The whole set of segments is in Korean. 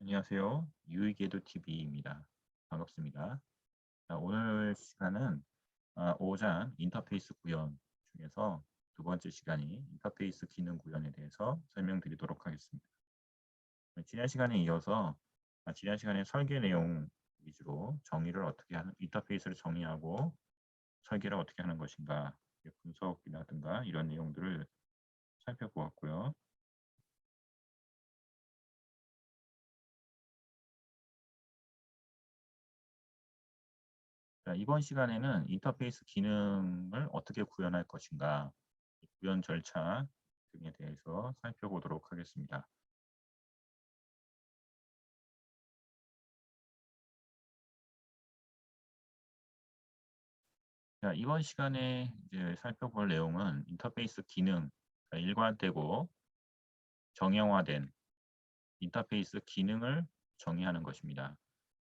안녕하세요. 유익에도 TV입니다. 반갑습니다. 자, 오늘 시간은 5장 인터페이스 구현 중에서 두 번째 시간이 인터페이스 기능 구현에 대해서 설명드리도록 하겠습니다. 지난 시간에 이어서 지난 시간에 설계 내용 위주로 정의를 어떻게 하는 인터페이스를 정의하고 설계를 어떻게 하는 것인가, 분석이라든가 이런 내용들을 살펴보았고요. 자, 이번 시간에는 인터페이스 기능을 어떻게 구현할 것인가, 구현 절차 등에 대해서 살펴보도록 하겠습니다. 자, 이번 시간에 이제 살펴볼 내용은 인터페이스 기능, 일관되고 정형화된 인터페이스 기능을 정의하는 것입니다.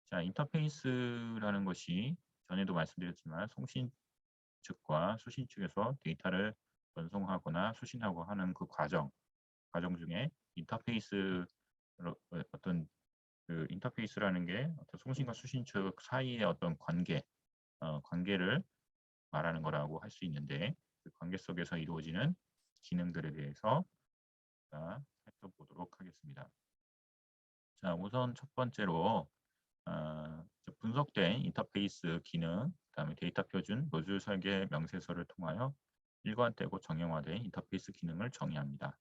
자, 인터페이스라는 것이 전에도 말씀드렸지만 송신 측과 수신 측에서 데이터를 전송하거나 수신하고 하는 그 과정 중에 인터페이스 어떤 그 인터페이스라는 게 어떤 송신과 수신 측 사이의 어떤 관계를 말하는 거라고 할 수 있는데, 그 관계 속에서 이루어지는 기능들에 대해서 살펴보도록 하겠습니다. 자, 우선 첫 번째로 분석된 인터페이스 기능, 그다음에 데이터 표준, 모듈 설계 명세서를 통하여 일관되고 정형화된 인터페이스 기능을 정의합니다.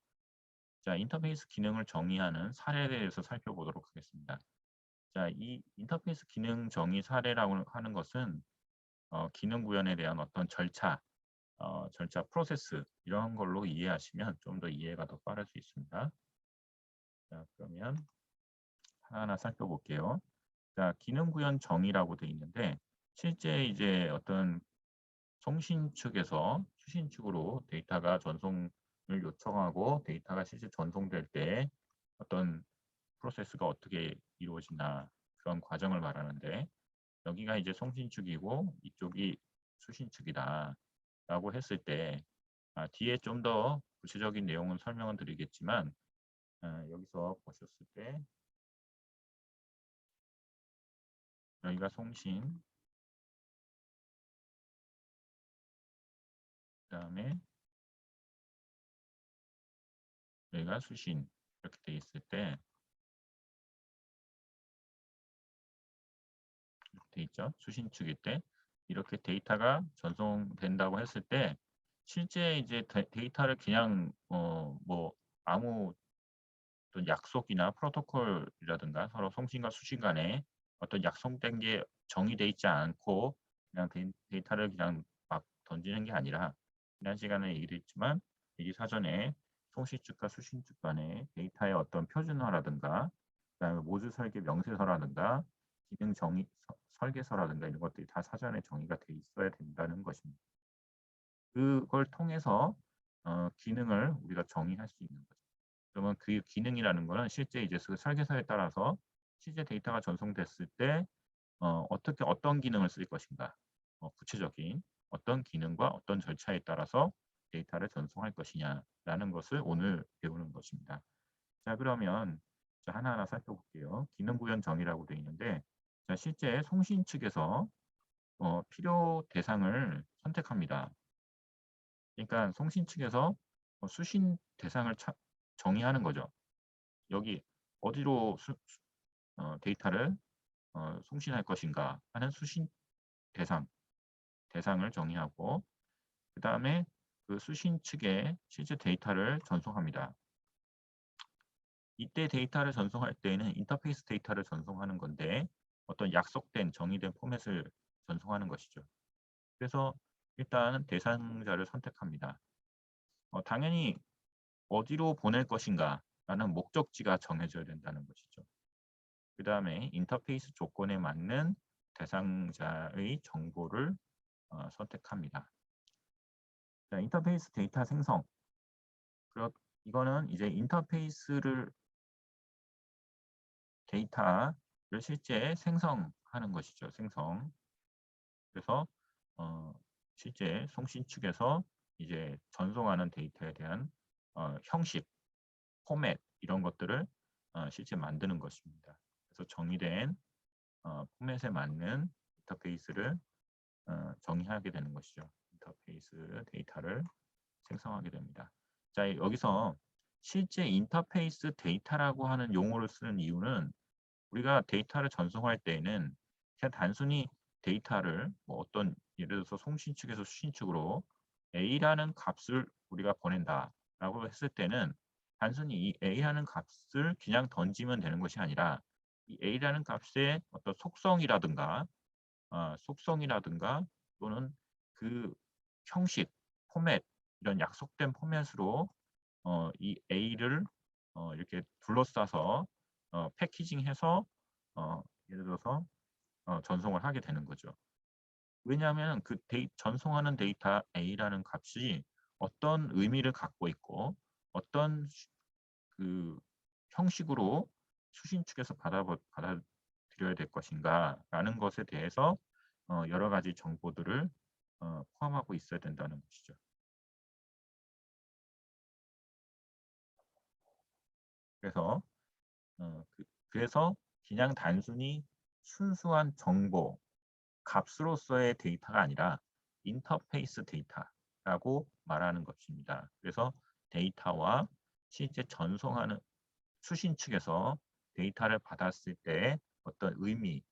자, 인터페이스 기능을 정의하는 사례에 대해서 살펴보도록 하겠습니다. 자, 이 인터페이스 기능 정의 사례라고 하는 것은 기능 구현에 대한 어떤 절차 프로세스 이런 걸로 이해하시면 좀 더 이해가 더 빠를 수 있습니다. 자, 그러면 하나하나 살펴볼게요. 자, 기능 구현 정의라고 되어 있는데, 실제 이제 어떤 송신 측에서 수신 측으로 데이터가 전송을 요청하고 데이터가 실제 전송될 때 어떤 프로세스가 어떻게 이루어지나 그런 과정을 말하는데, 여기가 이제 송신 측이고 이쪽이 수신 측이다 라고 했을 때 뒤에 좀 더 구체적인 내용은 설명은 드리겠지만, 여기서 보셨을 때 여기가 송신, 그 다음에 여기가 수신 이렇게 돼 있을 때 이렇게 돼 있죠. 수신 측일 때 이렇게 데이터가 전송된다고 했을 때 실제 이제 데이터를 그냥 뭐 아무 어떤 약속이나 프로토콜이라든가 서로 송신과 수신 간에 어떤 약속된 게 정의돼 있지 않고 그냥 데이터를 그냥 막 던지는 게 아니라, 지난 시간에 얘기했지만 미리 사전에 송신 측과 수신 측 간에 데이터의 어떤 표준화라든가 그다음에 모듈 설계 명세서라든가 기능 정의 설계서라든가 이런 것들이 다 사전에 정의가 돼 있어야 된다는 것입니다. 그걸 통해서 기능을 우리가 정의할 수 있는 거죠. 그러면 그 기능이라는 거는 실제 이제 그 설계서에 따라서 실제 데이터가 전송됐을 때 어떻게 어떤 기능을 쓸 것인가, 구체적인 어떤 기능과 어떤 절차에 따라서 데이터를 전송할 것이냐라는 것을 오늘 배우는 것입니다. 자, 그러면 하나하나 살펴볼게요. 기능 구현 정의라고 되어 있는데, 자, 실제 송신 측에서 필요 대상을 선택합니다. 그러니까 송신 측에서 수신 대상을 정의하는 거죠. 여기 어디로 데이터를 송신할 것인가 하는 수신 대상을 정의하고, 그 다음에 그 수신 측에 실제 데이터를 전송합니다. 이때 데이터를 전송할 때에는 인터페이스 데이터를 전송하는 건데 어떤 약속된 정의된 포맷을 전송하는 것이죠. 그래서 일단 대상자를 선택합니다. 당연히 어디로 보낼 것인가 라는 목적지가 정해져야 된다는 것이죠. 그 다음에 인터페이스 조건에 맞는 대상자의 정보를 선택합니다. 자, 인터페이스 데이터 생성. 이거는 이제 데이터를 실제 생성하는 것이죠. 생성. 그래서 실제 송신 측에서 이제 전송하는 데이터에 대한 형식, 포맷 이런 것들을 실제 만드는 것입니다. 그래서 정의된 포맷에 맞는 인터페이스를 정의하게 되는 것이죠. 인터페이스 데이터를 생성하게 됩니다. 자, 여기서 실제 인터페이스 데이터라고 하는 용어를 쓰는 이유는 우리가 데이터를 전송할 때에는 그냥 단순히 데이터를 뭐 어떤 예를 들어서 송신 측에서 수신 측으로 A라는 값을 우리가 보낸다라고 했을 때는 단순히 이 A라는 값을 그냥 던지면 되는 것이 아니라 이 A라는 값의 어떤 속성이라든가 또는 그 형식, 포맷 이런 약속된 포맷으로 이 A를 이렇게 둘러싸서 패키징해서 예를 들어서 전송을 하게 되는 거죠. 왜냐하면 그 전송하는 데이터 A라는 값이 어떤 의미를 갖고 있고 어떤 그 형식으로 수신 측에서 받아들여야 될 것인가라는 것에 대해서 여러 가지 정보들을 포함하고 있어야 된다는 것이죠. 그래서 그래서 그냥 단순히 순수한 정보, 값으로서의 데이터가 아니라 인터페이스 데이터라고 말하는 것입니다. 그래서 데이터와 실제 전송하는 수신 측에서 데이터를 받았을 때 어떤 의미,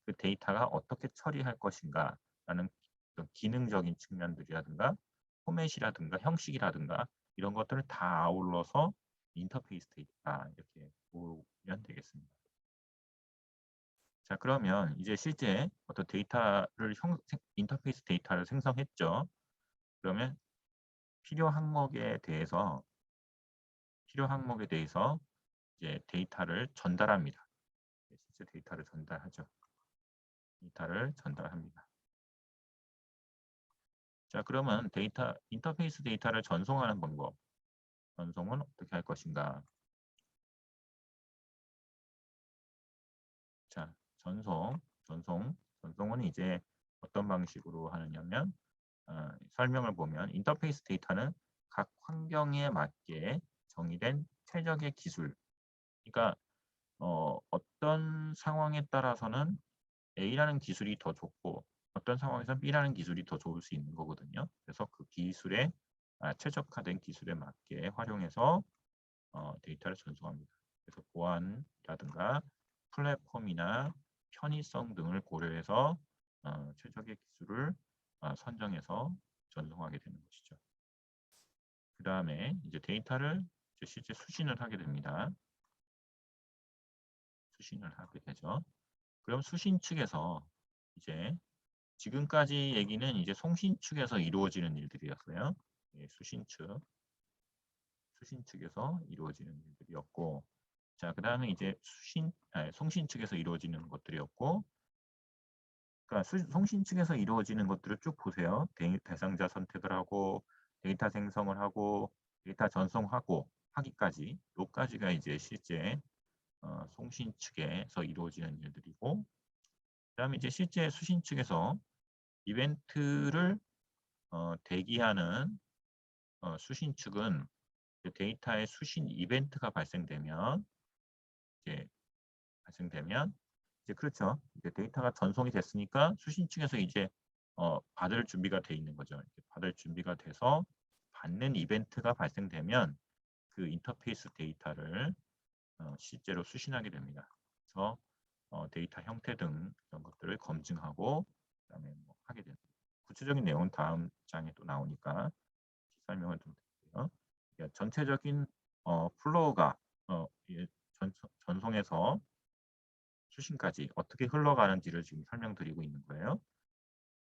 그 데이터가 어떻게 처리할 것인가라는 기능적인 측면들이라든가 포맷이라든가 형식이라든가 이런 것들을 다 아울러서 인터페이스 데이터다 이렇게 보면 되겠습니다. 자, 그러면 이제 실제 어떤 데이터를 인터페이스 데이터를 생성했죠. 그러면 필요 항목에 대해서 이제 데이터를 전달합니다. 실제 데이터를 전달하죠. 데이터를 전달합니다. 자, 그러면 인터페이스 데이터를 전송하는 방법. 전송은 어떻게 할 것인가? 자, 전송은 이제 어떤 방식으로 하느냐면 설명을 보면 인터페이스 데이터는 각 환경에 맞게 정의된 최적의 기술. 그러니까 어떤 상황에 따라서는 A라는 기술이 더 좋고 어떤 상황에서는 B라는 기술이 더 좋을 수 있는 거거든요. 그래서 그 기술에 최적화된 기술에 맞게 활용해서 데이터를 전송합니다. 그래서 보안이라든가 플랫폼이나 편의성 등을 고려해서 최적의 기술을 선정해서 전송하게 되는 것이죠. 그 다음에 이제 데이터를 이제 실제 수신을 하게 됩니다. 수신을 하게 되죠. 그럼 수신 측에서 이제 지금까지 얘기는 이제 송신 측에서 이루어지는 일들이었어요. 예, 수신 측에서 이루어지는 일들이었고, 자, 그 다음에 이제 송신 측에서 이루어지는 것들이었고, 그러니까 송신 측에서 이루어지는 것들을 쭉 보세요. 대상자 선택을 하고, 데이터 생성을 하고, 데이터 전송하고 하기까지, 요까지가 이제 실제 송신 측에서 이루어지는 일들이고, 그다음에 이제 실제 수신 측에서 이벤트를 대기하는 수신 측은 데이터의 수신 이벤트가 이제 발생되면 이제 그렇죠. 이제 데이터가 전송이 됐으니까 수신 측에서 이제 받을 준비가 돼 있는 거죠. 받을 준비가 돼서 받는 이벤트가 발생되면 그 인터페이스 데이터를 실제로 수신하게 됩니다. 그래서 데이터 형태 등 이런 것들을 검증하고 그다음에 뭐 하게 됩니다. 구체적인 내용은 다음 장에 또 나오니까 설명을 좀 드릴게요. 그러니까 전체적인 플로우가 전송에서 수신까지 어떻게 흘러가는지를 지금 설명드리고 있는 거예요.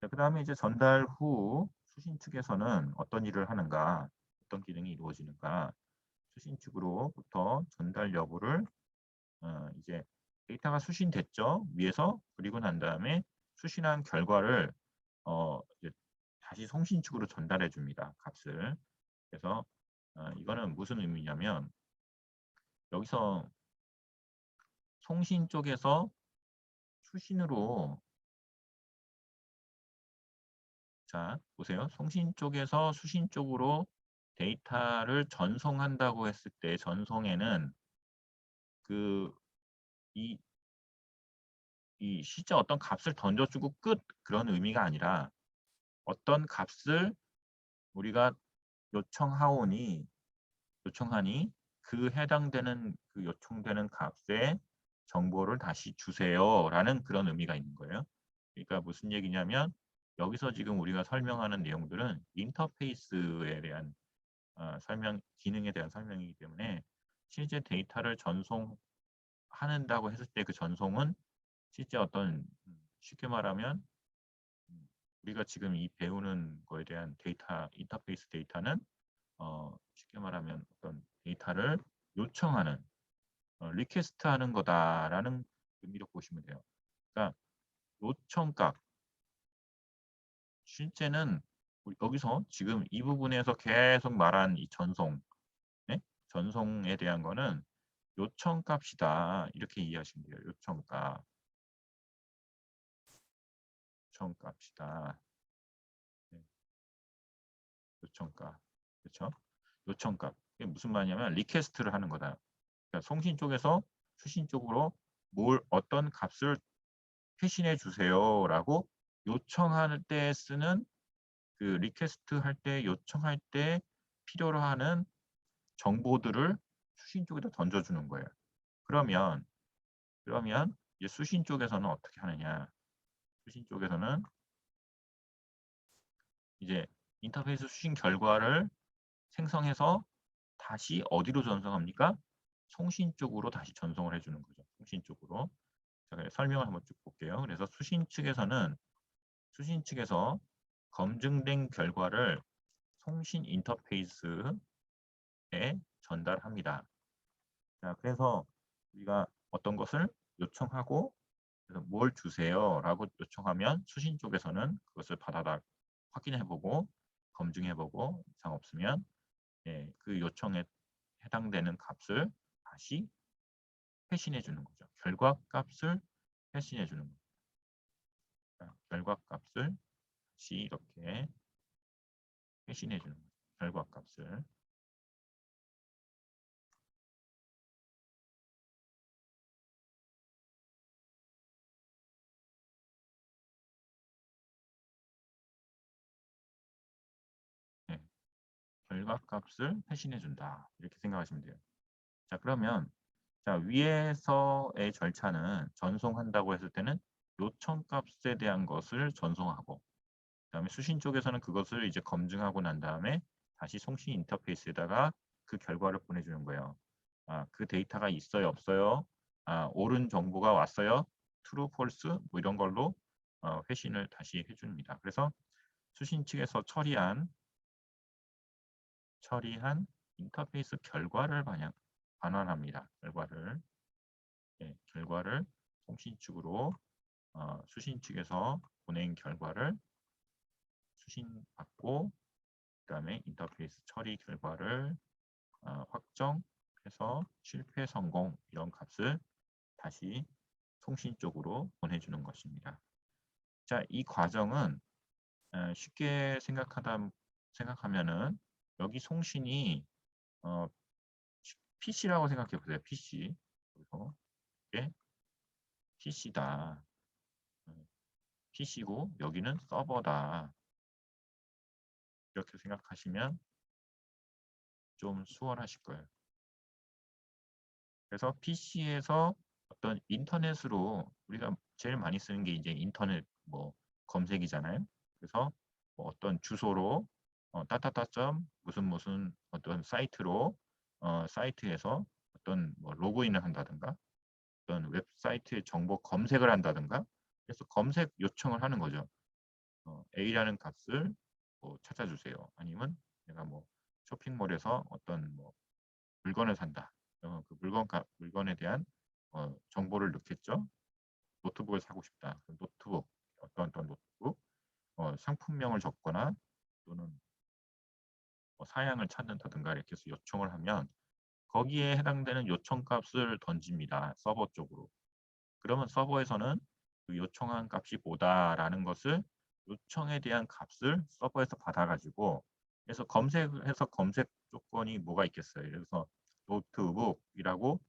그 다음에 이제 전달 후 수신 측에서는 어떤 일을 하는가, 어떤 기능이 이루어지는가, 수신 측으로부터 전달 여부를 이제 데이터가 수신됐죠 위에서. 그리고 난 다음에 수신한 결과를 이제 다시 송신 측으로 전달해 줍니다. 값을. 그래서 이거는 무슨 의미냐면 여기서 송신 쪽에서 수신으로 자 보세요. 송신 쪽에서 수신 쪽으로 데이터를 전송한다고 했을 때 전송에는 그 이 실제 어떤 값을 던져주고 끝 그런 의미가 아니라 어떤 값을 우리가 요청하오니 요청하니 그 해당되는 그 요청되는 값의 정보를 다시 주세요라는 그런 의미가 있는 거예요. 그러니까 무슨 얘기냐면 여기서 지금 우리가 설명하는 내용들은 인터페이스에 대한 기능에 대한 설명이기 때문에 실제 데이터를 전송한다고 했을 때 그 전송은 실제 어떤 쉽게 말하면 우리가 지금 이 배우는 거에 대한 데이터 인터페이스 데이터는 쉽게 말하면 어떤 데이터를 요청하는 리퀘스트하는 거다라는 의미로 보시면 돼요. 그러니까 요청값 실제는 여기서 지금 이 부분에서 계속 말한 이 전송, 네? 전송에 대한 거는 요청값이다 이렇게 이해하시면 돼요. 요청값이다. 네. 요청값, 그렇죠? 요청값. 이게 무슨 말이냐면 리퀘스트를 하는 거다. 그러니까 송신 쪽에서 수신 쪽으로 어떤 값을 회신해 주세요라고 요청할 때 쓰는 그 리퀘스트 할 때 요청할 때 필요로 하는 정보들을 수신 쪽에다 던져주는 거예요. 그러면 이제 수신 쪽에서는 어떻게 하느냐? 수신 쪽에서는 이제 인터페이스 수신 결과를 생성해서 다시 어디로 전송합니까? 송신 쪽으로 다시 전송을 해주는 거죠. 송신 쪽으로. 제가 설명을 한번 쭉 볼게요. 그래서 수신 측에서 검증된 결과를 송신 인터페이스에 전달합니다. 자, 그래서 우리가 어떤 것을 요청하고 그래서 뭘 주세요라고 요청하면 수신 쪽에서는 그것을 받아다 확인해보고 검증해보고 이상 없으면 그 요청에 해당되는 값을 다시 회신해 주는 거죠. 결과값을 회신해 주는 거죠. 결과값을 다시 이렇게 회신해 주는 거죠. 결과값을. 네, 결과값을 회신해 준다. 이렇게 생각하시면 돼요. 자, 그러면 위에서의 절차는 전송한다고 했을 때는 요청값에 대한 것을 전송하고 그다음에 수신 쪽에서는 그것을 이제 검증하고 난 다음에 다시 송신 인터페이스에다가 그 결과를 보내주는 거예요. 그 데이터가 있어요, 없어요? 옳은 정보가 왔어요? true, false 뭐 이런 걸로 회신을 다시 해줍니다. 그래서 수신 측에서 처리한 인터페이스 결과를 반환합니다. 결과를 송신 측으로 수신 측에서 보낸 결과를 수신받고 그다음에 인터페이스 처리 결과를 확정해서 실패 성공 이런 값을 다시 송신 쪽으로 보내주는 것입니다. 자, 이 과정은 쉽게 생각하면은 여기 송신이 PC라고 생각해 보세요. PC. 그래서 이게 PC다. PC고 여기는 서버다. 이렇게 생각하시면 좀 수월하실 거예요. 그래서 PC에서 어떤 인터넷으로 우리가 제일 많이 쓰는 게 이제 인터넷 뭐 검색이잖아요. 그래서 뭐 어떤 주소로 따따따점 무슨 어떤 사이트로 사이트에서 어떤 뭐 로그인을 한다든가 어떤 웹사이트의 정보 검색을 한다든가 그래서 검색 요청을 하는 거죠. A라는 값을 뭐 찾아주세요. 아니면 내가 뭐 쇼핑몰에서 어떤 뭐 물건을 산다. 그 물건에 대한 정보를 넣겠죠. 노트북을 사고 싶다. 노트북 어떤 노트북 상품명을 적거나 또는 뭐 사양을 찾는다든가 이렇게 해서 요청을 하면 거기에 해당되는 요청값을 던집니다. 서버 쪽으로. 그러면 서버에서는 그 요청한 값이 뭐다라는 것을 요청에 대한 값을 서버에서 받아가지고 그래서 검색 조건이 뭐가 있겠어요. 그래서 노트북이라고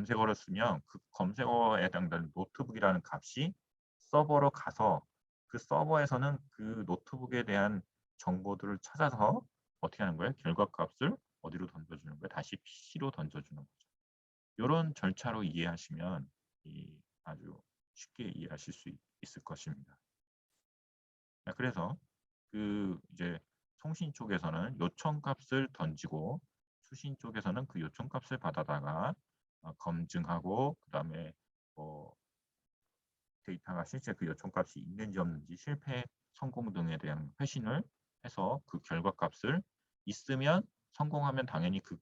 검색어를 쓰면 그 검색어에 해당되는 노트북이라는 값이 서버로 가서 그 서버에서는 그 노트북에 대한 정보들을 찾아서 어떻게 하는 거예요? 결과값을 어디로 던져주는 거예요? 다시 PC로 던져주는 거죠. 이런 절차로 이해하시면 아주 쉽게 이해하실 수 있을 것입니다. 그래서 그 이제 송신 쪽에서는 요청값을 던지고 수신 쪽에서는 그 요청값을 받아다가 검증하고 그다음에 뭐 데이터가 실제 그 요청값이 있는지 없는지 실패, 성공 등에 대한 회신을 해서 그 결과값을 있으면 성공하면 당연히 그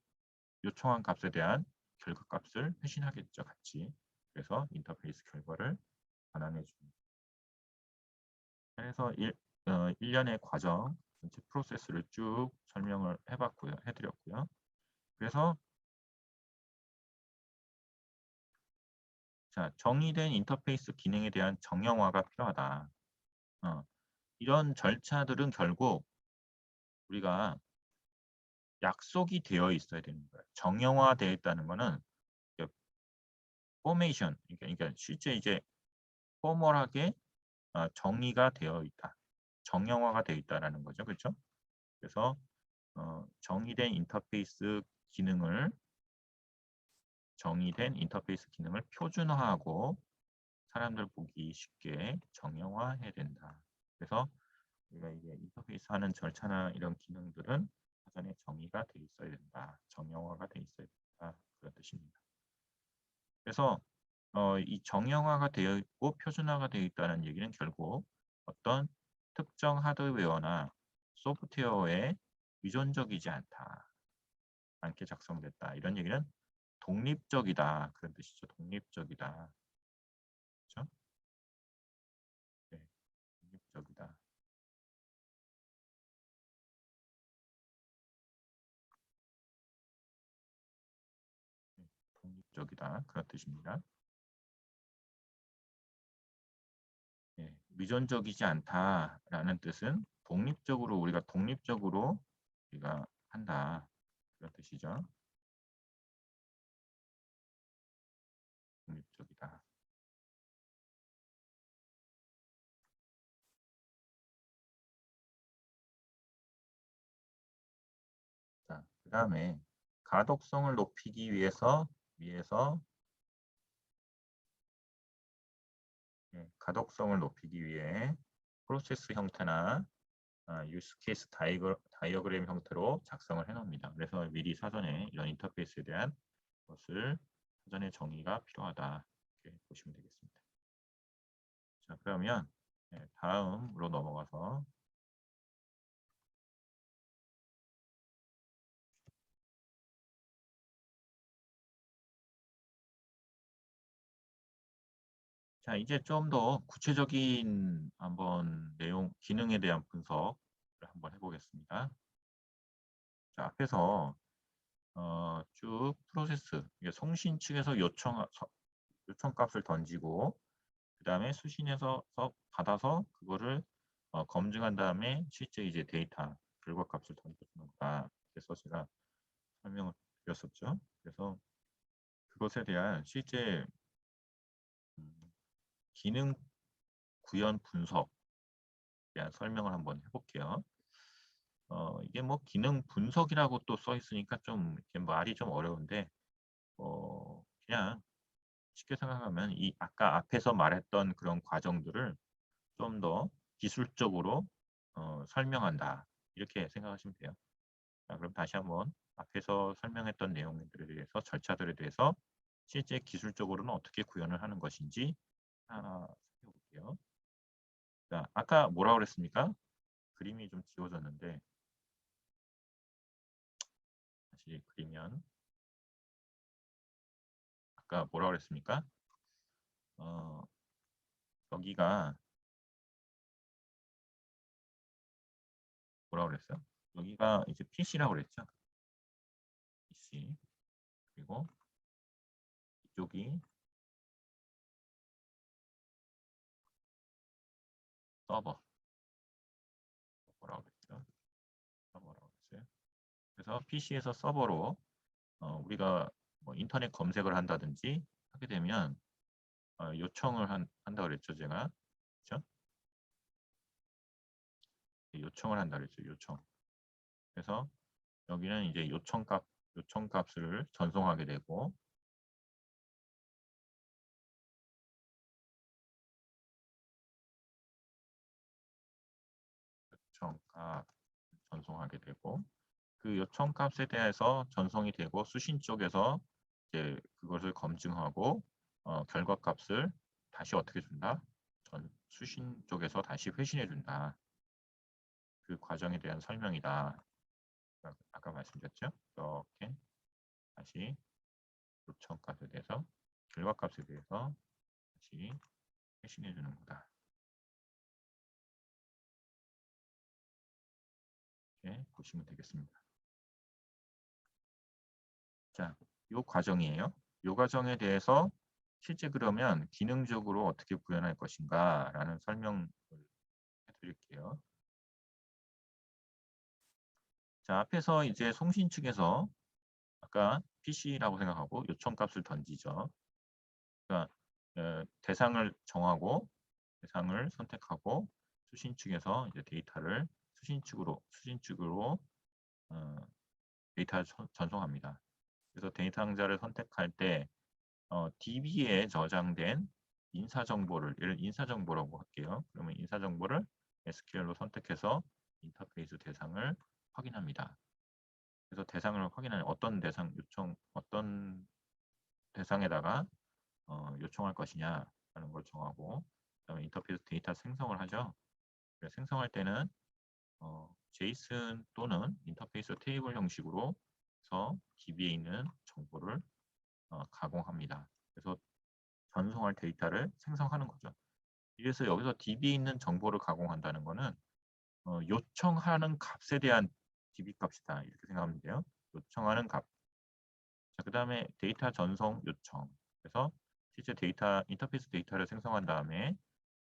요청한 값에 대한 결과값을 회신하겠죠, 같이. 그래서 인터페이스 결과를 반환해 줍니다. 그래서 1년의 과정, 전체 프로세스를 쭉 설명을 해드렸고요. 그래서 자, 정의된 인터페이스 기능에 대한 정형화가 필요하다. 이런 절차들은 결국 우리가 약속이 되어 있어야 되는 거예요. 정형화되어 있다는 거는 포메이션, 그러니까 실제 이제 포멀하게 정의가 되어 있다. 정형화가 되어 있다라는 거죠. 그렇죠? 그래서 정의된 인터페이스 기능을 표준화하고 사람들 보기 쉽게 정형화해야 된다. 그래서 우리가 이게 인터페이스 하는 절차나 이런 기능들은 사전에 정의가 돼 있어야 된다. 정형화가 돼 있어야 된다. 그런 뜻입니다. 그래서 이 정형화가 되어 있고 표준화가 되어 있다는 얘기는 결국 어떤 특정 하드웨어나 소프트웨어에 의존적이지 않게 작성됐다. 이런 얘기는 독립적이다. 그런 뜻이죠. 독립적이다. 그렇죠? 네, 독립적이다. 네, 독립적이다. 그런 뜻입니다. 네, 의존적이지 않다라는 뜻은 우리가 독립적으로 우리가 한다. 그런 뜻이죠. 독립적이다. 자, 그 다음에 가독성을 높이기 위해서 가독성을 높이기 위해 프로세스 형태나 유스 케이스 다이어그램 형태로 작성을 해놓습니다. 그래서 미리 사전에 이런 인터페이스에 대한 것을 사전에 정의가 필요하다. 이렇게 보시면 되겠습니다. 자, 그러면 다음으로 넘어가서 자, 이제 좀 더 구체적인 한번 기능에 대한 분석을 한번 해보겠습니다. 자, 앞에서 쭉 프로세스, 송신 측에서 요청값을 던지고 그 다음에 수신해서 받아서 그거를 검증한 다음에 실제 이제 데이터 결과값을 던져주는 거다. 그래서 제가 설명을 드렸었죠. 그래서 그것에 대한 실제 기능 구현 분석에 대한 설명을 한번 해볼게요. 이게 뭐 기능 분석이라고 또 써 있으니까 좀 말이 좀 어려운데 그냥 쉽게 생각하면 이 아까 앞에서 말했던 그런 과정들을 좀 더 기술적으로 설명한다. 이렇게 생각하시면 돼요. 자, 그럼 다시 한번 앞에서 설명했던 내용들에 대해서 절차들에 대해서 실제 기술적으로는 어떻게 구현을 하는 것인지 하나 살펴볼게요. 자, 아까 뭐라고 그랬습니까? 그림이 좀 지워졌는데 다시 그리면 아까 뭐라고 그랬습니까? 여기가 뭐라고 그랬어요? 여기가 이제 PC라고 그랬죠? PC. 그리고 이쪽이 서버. 뭐라고 그랬죠? 서버라고 했어요. 그래서 PC에서 서버로 우리가 뭐 인터넷 검색을 한다든지 하게 되면 요청을 한다 그랬죠, 제가. 그렇죠? 요청을 한다 그랬죠, 요청. 그래서 여기는 이제 요청값을 전송하게 되고, 요청값 전송하게 되고, 그 요청값에 대해서 전송이 되고 수신 쪽에서 이제 그것을 검증하고 결과값을 다시 어떻게 준다? 수신 쪽에서 다시 회신해 준다. 그 과정에 대한 설명이다. 아까 말씀드렸죠? 이렇게 다시 요청값에 대해서 결과값에 대해서 다시 회신해 주는 거다. 이렇게 보시면 되겠습니다. 자, 이 과정이에요. 이 과정에 대해서 실제 그러면 기능적으로 어떻게 구현할 것인가 라는 설명을 해드릴게요. 자, 앞에서 이제 송신 측에서 아까 PC라고 생각하고 요청값을 던지죠. 그러니까 대상을 정하고 대상을 선택하고 수신 측에서 이제 데이터를 수신 측으로 데이터를 전송합니다. 그래서 데이터 상자를 선택할 때 DB에 저장된 인사정보를 인사정보라고 할게요. 그러면 인사정보를 SQL로 선택해서 인터페이스 대상을 확인합니다. 그래서 대상을 확인하는 어떤 대상에다가 요청할 것이냐라는 걸 정하고 그다음에 인터페이스 데이터 생성을 하죠. 생성할 때는 JSON 또는 인터페이스 테이블 형식으로 해서 DB에 있는 정보를 가공합니다. 그래서 전송할 데이터를 생성하는 거죠. 그래서 여기서 DB에 있는 정보를 가공한다는 것은 요청하는 값에 대한 DB 값이다. 이렇게 생각하면 돼요. 요청하는 값. 자, 그 다음에 데이터 전송 요청. 그래서 실제 인터페이스 데이터를 생성한 다음에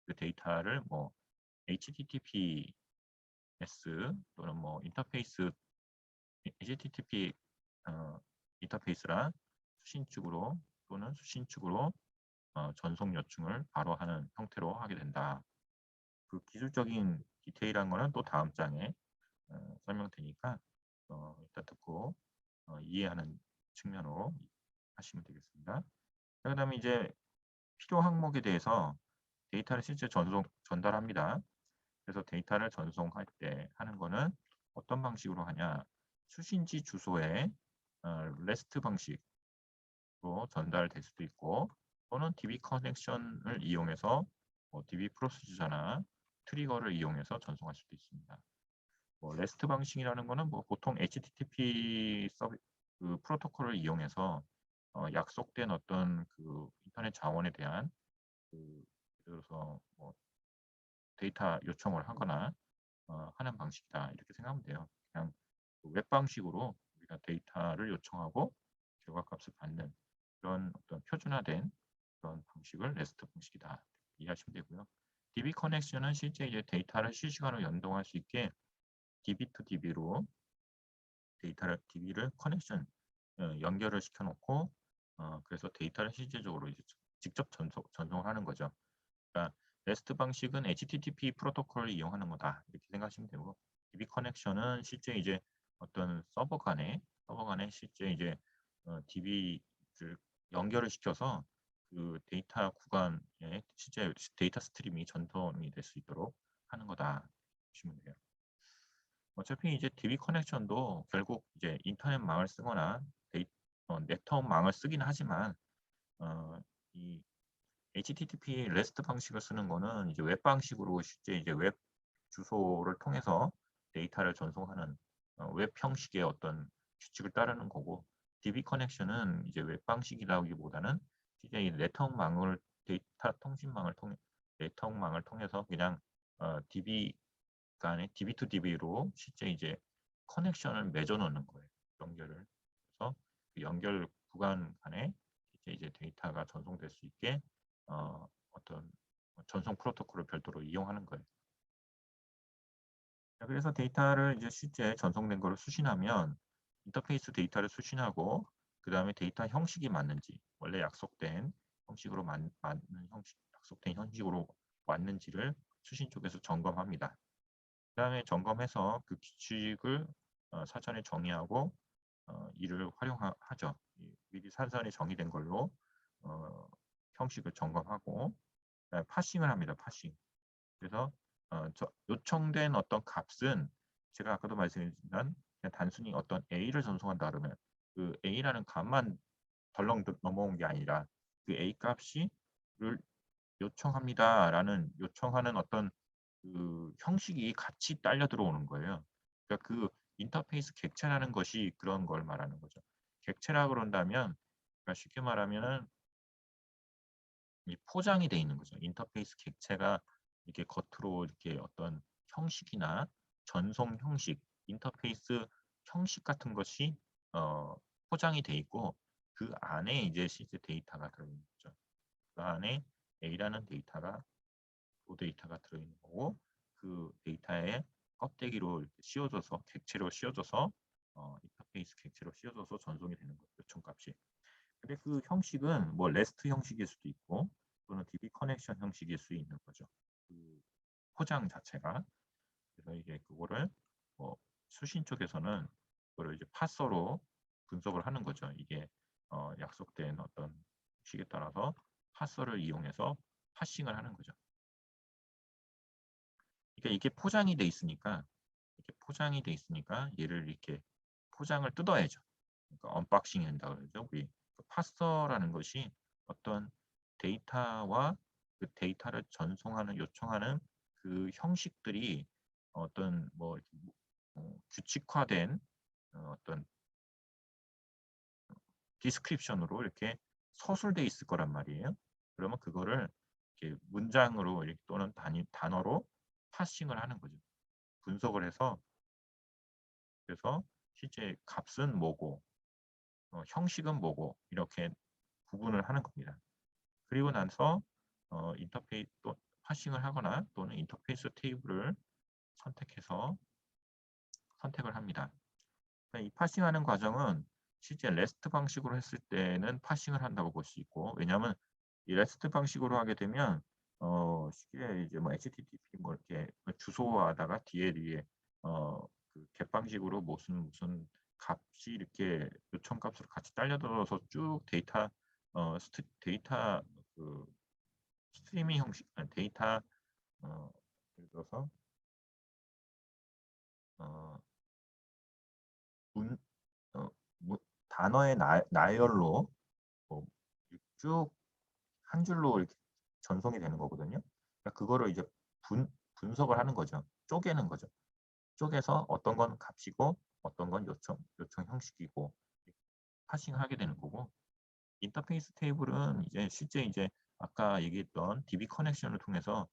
그 데이터를 뭐 HTTPS 또는 뭐 HTTP 인터페이스랑 수신 측으로 또는 수신 측으로 전송 요청을 바로 하는 형태로 하게 된다. 그 기술적인 디테일한 거는 또 다음 장에 설명드리니까 일단 듣고 이해하는 측면으로 하시면 되겠습니다. 그 다음에 이제 필요 항목에 대해서 데이터를 실제 전달합니다. 그래서 데이터를 전송할 때 하는 거는 어떤 방식으로 하냐? 수신지 주소에 REST 방식으로 전달될 수도 있고 또는 DB 커넥션을 이용해서 DB 프로시저나 트리거를 이용해서 전송할 수도 있습니다. REST 방식이라는 거는 보통 HTTP 그 프로토콜을 이용해서 약속된 어떤 그 인터넷 자원에 대한 예를 들어서 데이터 요청을 하거나 하는 방식이다 이렇게 생각하면 돼요. 그냥 웹 방식으로 우리가 데이터를 요청하고 결과값을 받는 그런 어떤 표준화된 그런 방식을 REST 방식이다 이해하시면 되고요. DB 커넥션은 실제 이제 데이터를 실시간으로 연동할 수 있게 DB to DB로 DB를 커넥션 연결을 시켜놓고 그래서 데이터를 실제적으로 이제 직접 전송을 하는 거죠. 그러니까 REST 방식은 HTTP 프로토콜을 이용하는 거다 이렇게 생각하시면 되고 DB 커넥션은 실제 이제 어떤 서버 간에 실제 이제 DB를 연결을 시켜서 그 데이터 구간에 실제 데이터 스트림이 전송이 될 수 있도록 하는 거다 보시면 돼요. 어차피 이제 DB 커넥션도 결국 이제 인터넷망을 쓰거나 네트워크망을 쓰긴 하지만 이 HTTP REST 방식을 쓰는 거는 이제 웹 방식으로 실제 이제 웹 주소를 통해서 데이터를 전송하는 웹 형식의 어떤 규칙을 따르는 거고 DB 커넥션은 이제 웹 방식이라기보다는 실제 이 데이터 통신망을 통해 네트워크망을 통해서 그냥 DB 간에 DB to DB로 실제 이제 커넥션을 맺어 놓는 거예요. 연결을. 그래서 그 연결 구간 간에 실제 이제 데이터가 전송될 수 있게 어떤 전송 프로토콜을 별도로 이용하는 거예요. 그래서 데이터를 이제 실제 전송된 거를 수신하면 인터페이스 데이터를 수신하고 그 다음에 데이터 형식이 맞는지, 원래 약속된 형식으로 맞는 형식, 약속된 형식으로 맞는지를 수신 쪽에서 점검합니다. 그 다음에 점검해서 그 규칙을 사전에 정의하고 이를 활용하죠. 미리 사전에 정의된 걸로 형식을 점검하고 파싱을 합니다. 파싱. 그래서 요청된 어떤 값은 제가 아까도 말씀드렸지만 그냥 단순히 어떤 A를 전송한다 그러면 그 A라는 값만 덜렁 넘어온 게 아니라 그 A 값이를 요청합니다라는 요청하는 어떤 그 형식이 같이 딸려 들어오는 거예요. 그러니까 그 인터페이스 객체라는 것이 그런 걸 말하는 거죠. 객체라 그런다면 그러니까 쉽게 말하면은 이 포장이 돼 있는 거죠. 인터페이스 객체가 이렇게 겉으로 이렇게 어떤 형식이나 전송 형식, 인터페이스 형식 같은 것이 포장이 돼 있고 그 안에 이제 실제 데이터가 들어있는 거죠. 그 안에 A라는 데이터가 데이터가 들어있는 거고 그 데이터에 껍데기로 이렇게 씌워져서 객체로 씌워져서 인터페이스 객체로 씌워져서 전송이 되는 거죠. 요청값이. 근데 그 형식은 뭐 레스트 형식일 수도 있고 또는 DB 커넥션 형식일 수 있는 거죠. 그 포장 자체가. 그래서 이게 그거를 수신 쪽에서는 그거를 이제 파서로 분석을 하는 거죠. 이게 약속된 어떤 식에 따라서 파서를 이용해서 파싱을 하는 거죠. 그러니까 이게 포장이 돼 있으니까 얘를 이렇게 포장을 뜯어야죠. 그러니까 언박싱 한다 그러죠. 우리 파서라는 것이 어떤 데이터와 그 데이터를 전송하는 요청하는 그 형식들이 어떤 뭐 규칙화된 어떤 디스크립션으로 이렇게 서술돼 있을 거란 말이에요. 그러면 그거를 이렇게 문장으로 이렇게 또는 단어로 파싱을 하는 거죠. 분석을 해서 그래서 실제 값은 뭐고 형식은 뭐고 이렇게 구분을 하는 겁니다. 그리고 나서 인터페이스 또 파싱을 하거나 또는 인터페이스 테이블을 선택해서 선택을 합니다. 이 파싱하는 과정은 실제 레스트 방식으로 했을 때는 파싱을 한다고 볼 수 있고 왜냐하면 이 레스트 방식으로 하게 되면 쉽게 이제 뭐 HTTP 뭐 이렇게 주소하다가 뒤에 그 get 방식으로 무슨 값이 이렇게 요청 값으로 같이 딸려들어서 쭉 데이터 그 스트리밍 형식 데이터 예를 들어서 어, 문, 어, 단어의 나열로 쭉 한 줄로 이렇게 전송이 되는 거거든요. 그러니까 그거를 이제 분석을 하는 거죠. 쪼개는 거죠. 쪼개서 어떤 건 값이고 어떤 건 요청 형식이고 파싱하게 되는 거고 인터페이스 테이블은 이제 실제 이제 아까 얘기했던 DB 커넥션을 통해서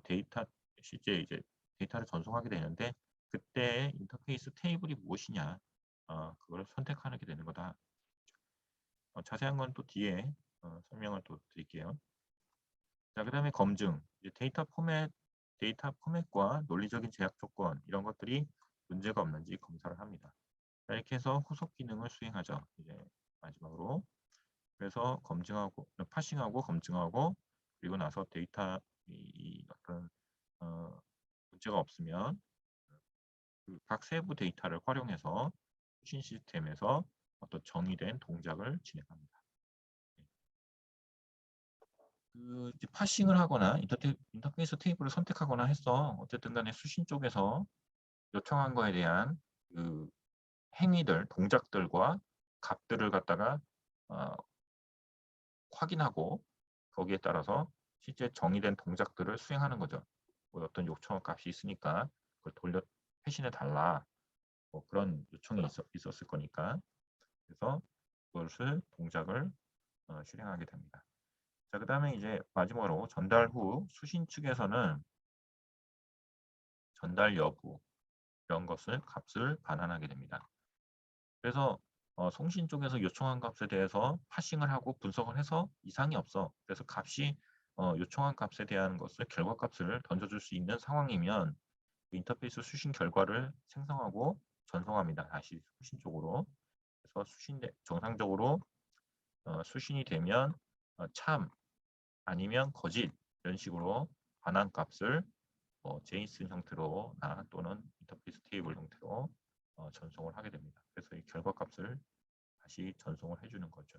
데이터 실제 이제 데이터를 전송하게 되는데 그때 인터페이스 테이블이 무엇이냐 그걸 선택하게 되는 거다. 자세한 건 또 뒤에 설명을 또 드릴게요. 자, 그다음에 검증. 이제 데이터 포맷과 논리적인 제약 조건 이런 것들이 문제가 없는지 검사를 합니다. 자, 이렇게 해서 후속 기능을 수행하죠. 이제 마지막으로 그래서 검증하고 파싱하고 검증하고 그리고 나서 데이터 어떤 문제가 없으면 각 세부 데이터를 활용해서 수신 시스템에서 어떤 정의된 동작을 진행합니다. 그 이제 파싱을 하거나 인터페이스 테이블을 선택하거나 해서 어쨌든 간에 수신 쪽에서 요청한 거에 대한 그 행위들, 동작들과 값들을 갖다가 확인하고 거기에 따라서 실제 정의된 동작들을 수행하는 거죠. 뭐 어떤 요청 값이 있으니까 그걸 회신해 달라. 뭐 그런 요청이 있었을 거니까. 그래서 그것을 동작을 실행하게 됩니다. 자, 그 다음에 이제 마지막으로 전달 후 수신 측에서는 전달 여부 이런 값을 반환하게 됩니다. 그래서 송신 쪽에서 요청한 값에 대해서 파싱을 하고 분석을 해서 이상이 없어. 그래서 값이 요청한 값에 대한 결과값을 던져줄 수 있는 상황이면 그 인터페이스 수신 결과를 생성하고 전송합니다. 다시 수신 쪽으로. 그래서 정상적으로 수신이 되면 참 아니면 거짓 이런 식으로 반환값을 제이슨 형태로나 또는 인터페이스 테이블 형태로 전송을 하게 됩니다. 그래서 이 결과값을 다시 전송을 해주는 거죠.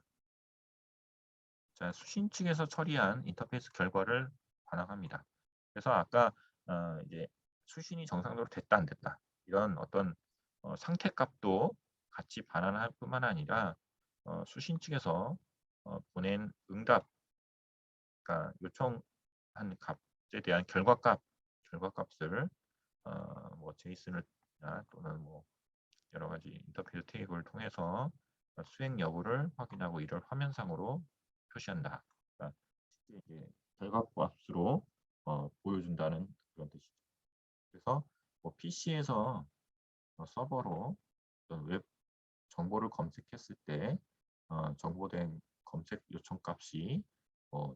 자, 수신 측에서 처리한 인터페이스 결과를 반환합니다. 그래서 아까 이제 수신이 정상적으로 됐다 안 됐다 이런 어떤 상태값도 같이 반환할 뿐만 아니라 수신 측에서 보낸 응답, 그러니까 요청한 값에 대한 결과값을 뭐 제이슨을 또는 뭐 여러 가지 인터페이스 테이블을 통해서 수행 여부를 확인하고 이를 화면상으로 표시한다. 그러니까 쉽게 이제 결과값으로 보여준다는 그런 뜻이죠. 그래서 뭐 PC에서 서버로 어떤 웹 정보를 검색했을 때 정보된 검색 요청 값이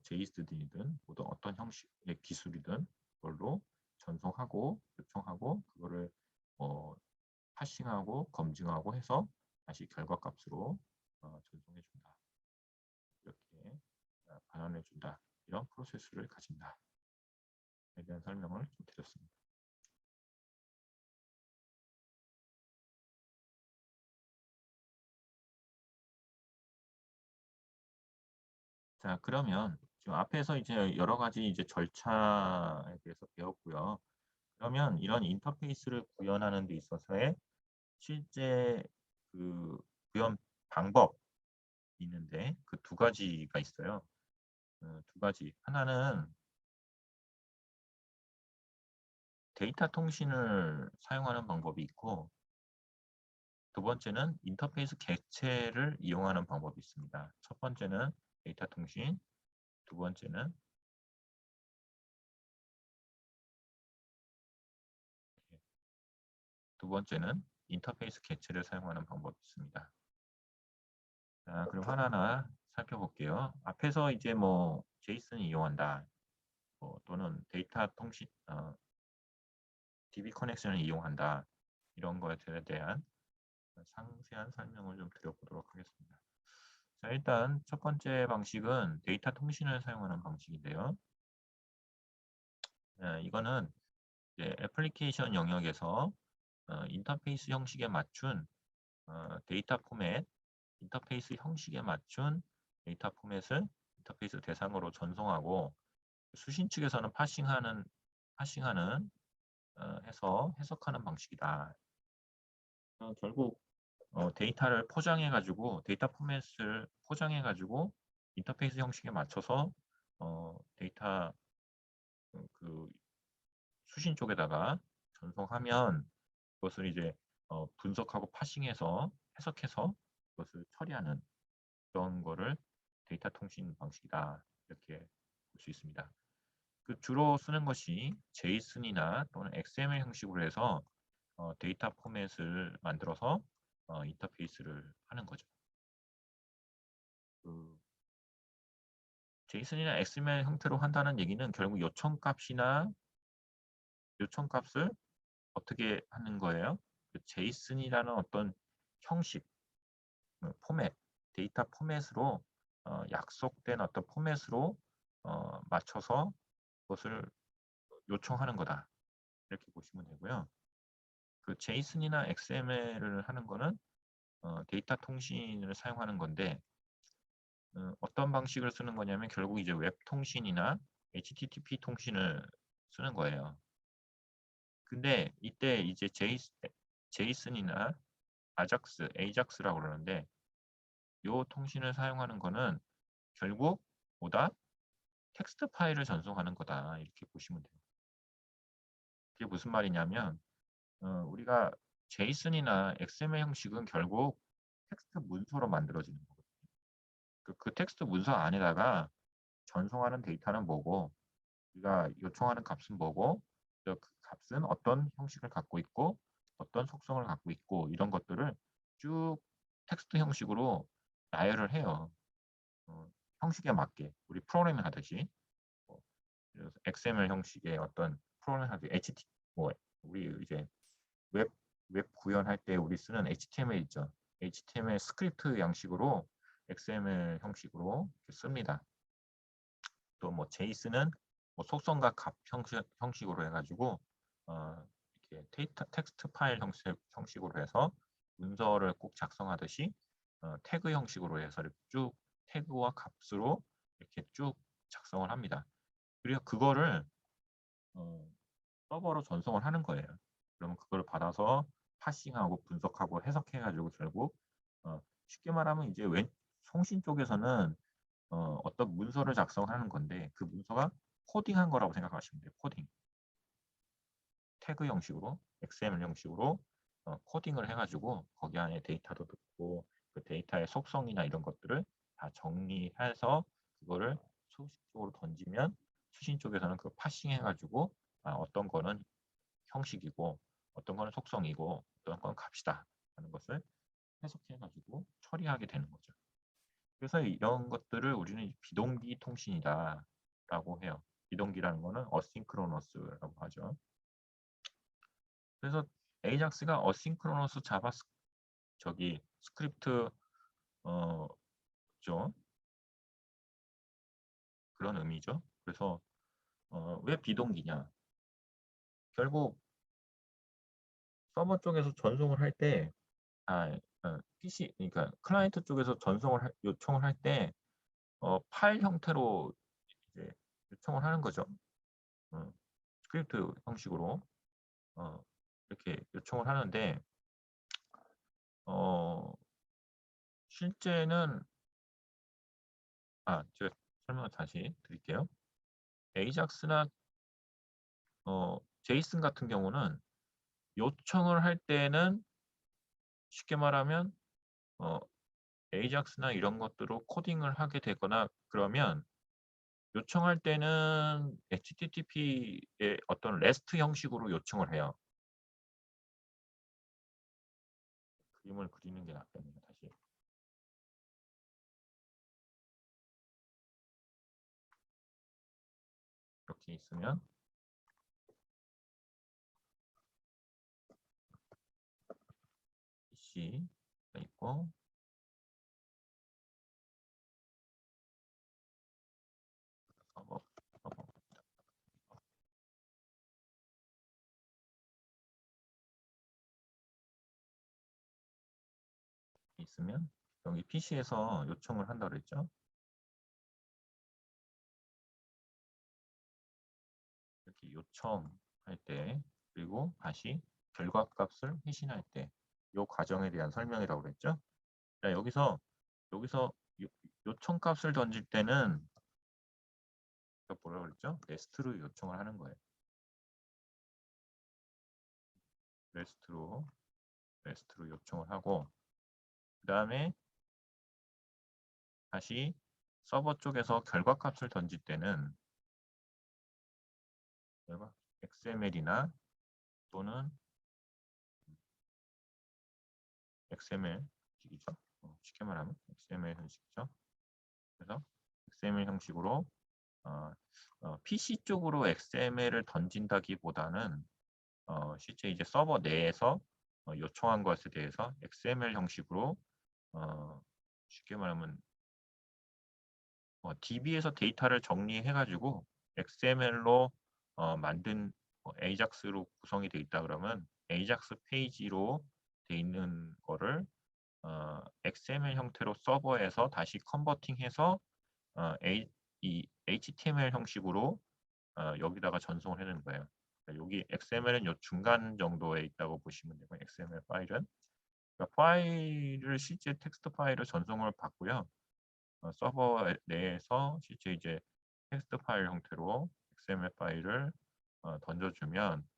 JSON이든 모든 어떤 형식의 기술이든 그걸로 전송하고 요청하고 그거를 파싱하고 검증하고 해서 다시 결과값으로 전송해 준다. 이렇게 반환해 준다. 이런 프로세스를 가진다. 에 대한 설명을 좀 드렸습니다. 자, 그러면 지금 앞에서 이제 여러 가지 이제 절차에 대해서 배웠고요. 그러면 이런 인터페이스를 구현하는 데 있어서의 실제 그 구현 방법이 있는데 그 두 가지가 있어요. 두 가지. 하나는 데이터 통신을 사용하는 방법이 있고 두 번째는 인터페이스 객체를 이용하는 방법이 있습니다. 첫 번째는 데이터 통신, 두 번째는 인터페이스 객체를 사용하는 방법이 있습니다. 자, 그럼 하나하나 살펴볼게요. 앞에서 이제 뭐 제이슨을 이용한다, 또는 데이터 통신, DB 커넥션을 이용한다 이런 것에 대한 상세한 설명을 좀 드려보도록 하겠습니다. 자, 일단 첫 번째 방식은 데이터 통신을 사용하는 방식인데요. 이거는 이제 애플리케이션 영역에서 인터페이스 형식에 맞춘 데이터 포맷, 인터페이스 형식에 맞춘 데이터 포맷을 인터페이스 대상으로 전송하고 수신 측에서는 파싱하는 해서 해석하는 방식이다. 결국 데이터를 포장해가지고 데이터 포맷을 포장해가지고 인터페이스 형식에 맞춰서 데이터 그 수신 쪽에다가 전송하면 그것을 이제 분석하고 파싱해서 해석해서 그것을 처리하는 그런 거를 데이터 통신 방식이다 이렇게 볼 수 있습니다. 그 주로 쓰는 것이 JSON이나 또는 XML 형식으로 해서 데이터 포맷을 만들어서 인터페이스를 하는 거죠. 그 JSON이나 XML 형태로 한다는 얘기는 결국 요청값을 어떻게 하는 거예요? 그 JSON이라는 어떤 형식, 포맷, 데이터 포맷으로 약속된 어떤 포맷으로 맞춰서 그것을 요청하는 거다. 이렇게 보시면 되고요. 그 JSON이나 XML을 하는 거는 데이터 통신을 사용하는 건데 어떤 방식을 쓰는 거냐면 결국 이제 웹 통신이나 HTTP 통신을 쓰는 거예요. 근데 이때 이제 제이슨이나 AJAX라고 그러는데 이 통신을 사용하는 거는 결국 보다 텍스트 파일을 전송하는 거다 이렇게 보시면 돼요. 그게 무슨 말이냐면 우리가 JSON이나 XML 형식은 결국 텍스트 문서로 만들어지는 거거든요. 그 텍스트 문서 안에다가 전송하는 데이터는 뭐고 우리가 요청하는 값은 뭐고 그 값은 어떤 형식을 갖고 있고 어떤 속성을 갖고 있고 이런 것들을 쭉 텍스트 형식으로 나열을 해요. 형식에 맞게 우리 프로그래밍 하듯이 그래서 XML 형식의 어떤 프로그래밍 하듯이 우리 이제 웹 구현할 때 우리 쓰는 HTML 있죠. HTML 스크립트 양식으로 XML 형식으로 씁니다. 또 뭐 제이슨은 뭐 속성과 값 형식으로 해가지고 이렇게 텍스트 파일 형식으로 해서 문서를 꼭 작성하듯이 태그 형식으로 해서 이렇게 쭉 태그와 값으로 이렇게 쭉 작성을 합니다. 그리고 그거를 서버로 전송을 하는 거예요. 그러면 그걸 받아서 파싱하고 분석하고 해석해가지고 결국 쉽게 말하면 이제 송신 쪽에서는 어떤 문서를 작성하는 건데 그 문서가 코딩한 거라고 생각하시면 돼요. 코딩. 태그 형식으로 XML 형식으로 코딩을 해가지고 거기 안에 데이터도 넣고 그 데이터의 속성이나 이런 것들을 다 정리해서 그거를 수신 쪽으로 던지면 수신 쪽에서는 그 파싱 해가지고 어떤 거는 형식이고 어떤 거는 속성이고 어떤 건 값이다 하는 것을 해석해가지고 처리하게 되는 거죠. 그래서 이런 것들을 우리는 비동기 통신이다라고 해요. 비동기라는 거는 어싱크로너스라고 하죠. 그래서 에이작스가 어싱크로너스 저기 스크립트 죠. 그런 의미죠. 그래서 왜 비동기냐? 결국 서버 쪽에서 전송을 할 때, PC, 그러니까 클라이언트 쪽에서 요청을 할 때, 파일 형태로 이제 요청을 하는 거죠. 스크립트 형식으로 이렇게 요청을 하는데, 실제는 제가 설명을 다시 드릴게요. 에이작스나 제이슨 같은 경우는 요청을 할 때는 쉽게 말하면 에이작스나 이런 것들로 코딩을 하게 되거나 그러면 요청할 때는 HTTP의 어떤 REST 형식으로 요청을 해요. 그림을 그리는 게 낫겠네요. 다시. 이렇게 있으면 PC가 있고 서버 있으면 여기 PC에서 요청을 한다고 그랬죠. 이렇게 요청할 때 그리고 다시 결과값을 회신할 때 이 과정에 대한 설명이라고 그랬죠. 자, 여기서 요청 값을 던질 때는 뭐라고 그랬죠? 레스트로 요청을 하는 거예요. 레스트로 요청을 하고 그 다음에 다시 서버 쪽에서 결과값을 던질 때는 XML이나 또는 XML 형식이죠. 쉽게 말하면 XML 형식이죠. 그래서 XML 형식으로 PC 쪽으로 XML을 던진다기보다는 실제 이제 서버 내에서 요청한 것에 대해서 XML 형식으로 쉽게 말하면 DB에서 데이터를 정리해가지고 XML로 만든 AJAX로 구성이 되어 있다 그러면 AJAX 페이지로 되어 있는 거를 XML 형태로 서버에서 다시 컨버팅해서 이 HTML 형식으로 여기다가 전송을 해는 거예요. 여기 XML은 요 중간 정도에 있다고 보시면 되고 XML 파일은 그러니까 파일을 실제 텍스트 파일을 전송을 받고요. 서버 내에서 실제 이제 텍스트 파일 형태로 XML 파일을 던져주면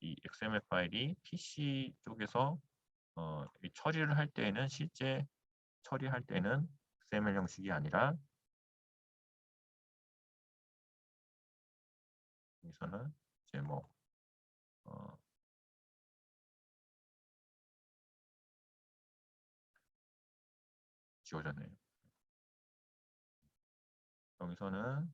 이 XML 파일이 PC 쪽에서 처리를 할 때는 실제 처리할 때는 XML 형식이 아니라 여기서는 이제 뭐 지워졌네요. 여기서는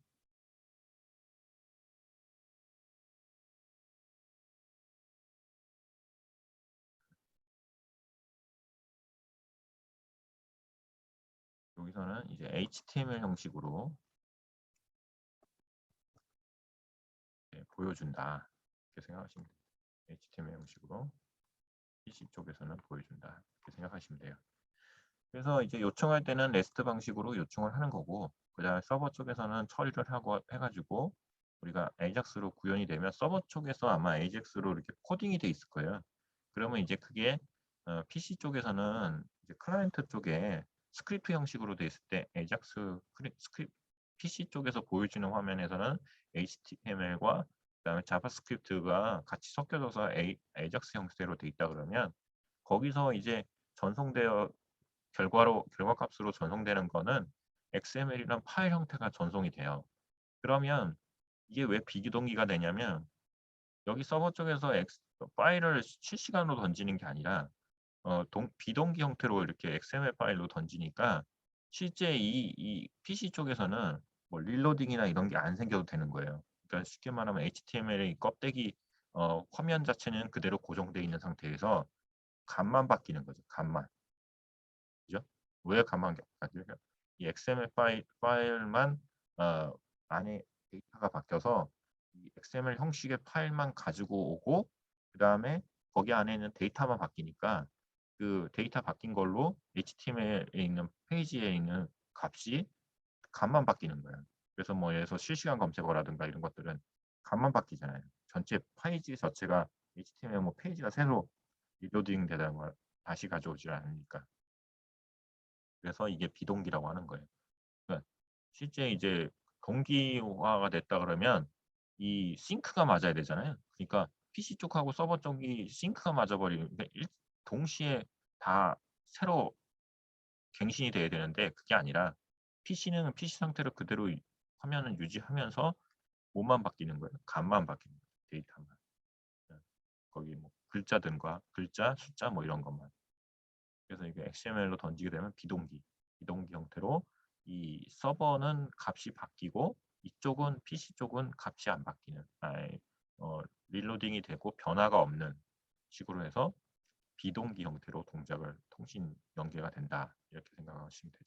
여기서는 이제 HTML 형식으로 보여준다. 이렇게 생각하시면 돼요. HTML 형식으로 PC 쪽에서는 보여준다. 이렇게 생각하시면 돼요. 그래서 이제 요청할 때는 REST 방식으로 요청을 하는 거고, 그다음에 서버 쪽에서는 처리를 하고 해가지고 우리가 AJAX로 구현이 되면 서버 쪽에서 아마 AJAX로 이렇게 코딩이 돼 있을 거예요. 그러면 이제 그게 PC 쪽에서는 이제 클라이언트 쪽에 스크립트 형식으로 돼 있을 때 AJAX 스크립트 PC 쪽에서 보여지는 화면에서는 HTML과 그다음에 자바스크립트가 같이 섞여져서 AJAX 형태로 돼 있다 그러면 거기서 이제 전송되어 결과값으로 전송되는 거는 XML이란 파일 형태가 전송이 돼요. 그러면 이게 왜 비기동기가 되냐면 여기 서버 쪽에서 파일을 실시간으로 던지는 게 아니라 비동기 형태로 이렇게 XML 파일로 던지니까 실제 이 PC 쪽에서는 뭐 릴로딩이나 이런 게 안 생겨도 되는 거예요. 그러니까 쉽게 말하면 HTML의 껍데기 화면 자체는 그대로 고정되어 있는 상태에서 값만 바뀌는 거죠. 값만. 그죠? 왜 값만 바뀌냐면 이 XML 파일만 안에 데이터가 바뀌어서 이 XML 형식의 파일만 가지고 오고 그 다음에 거기 안에 있는 데이터만 바뀌니까 그 데이터 바뀐 걸로 HTML에 있는 페이지에 있는 값만 바뀌는 거예요. 그래서 뭐 예를 들어서 실시간 검색어라든가 이런 것들은 값만 바뀌잖아요. 전체 페이지 자체가 HTML 뭐 페이지가 새로 리로딩 되다가 다시 가져오지 않으니까. 그래서 이게 비동기라고 하는 거예요. 그러니까 실제 이제 동기화가 됐다 그러면 이 싱크가 맞아야 되잖아요. 그러니까 PC 쪽하고 서버 쪽이 싱크가 맞아버리면 동시에 다 새로 갱신이 돼야 되는데 그게 아니라 PC는 PC 상태로 그대로 화면을 유지하면서 뭐만 바뀌는 거예요. 값만 바뀌는 거예요. 데이터만. 거기 뭐 글자든가 글자, 숫자 뭐 이런 것만. 그래서 이게 XML로 던지게 되면 비동기 형태로 이 서버는 값이 바뀌고 이쪽은 PC 쪽은 값이 안 바뀌는 릴로딩이 되고 변화가 없는 식으로 해서 비동기 형태로 통신 연계가 된다 이렇게 생각하시면 되죠.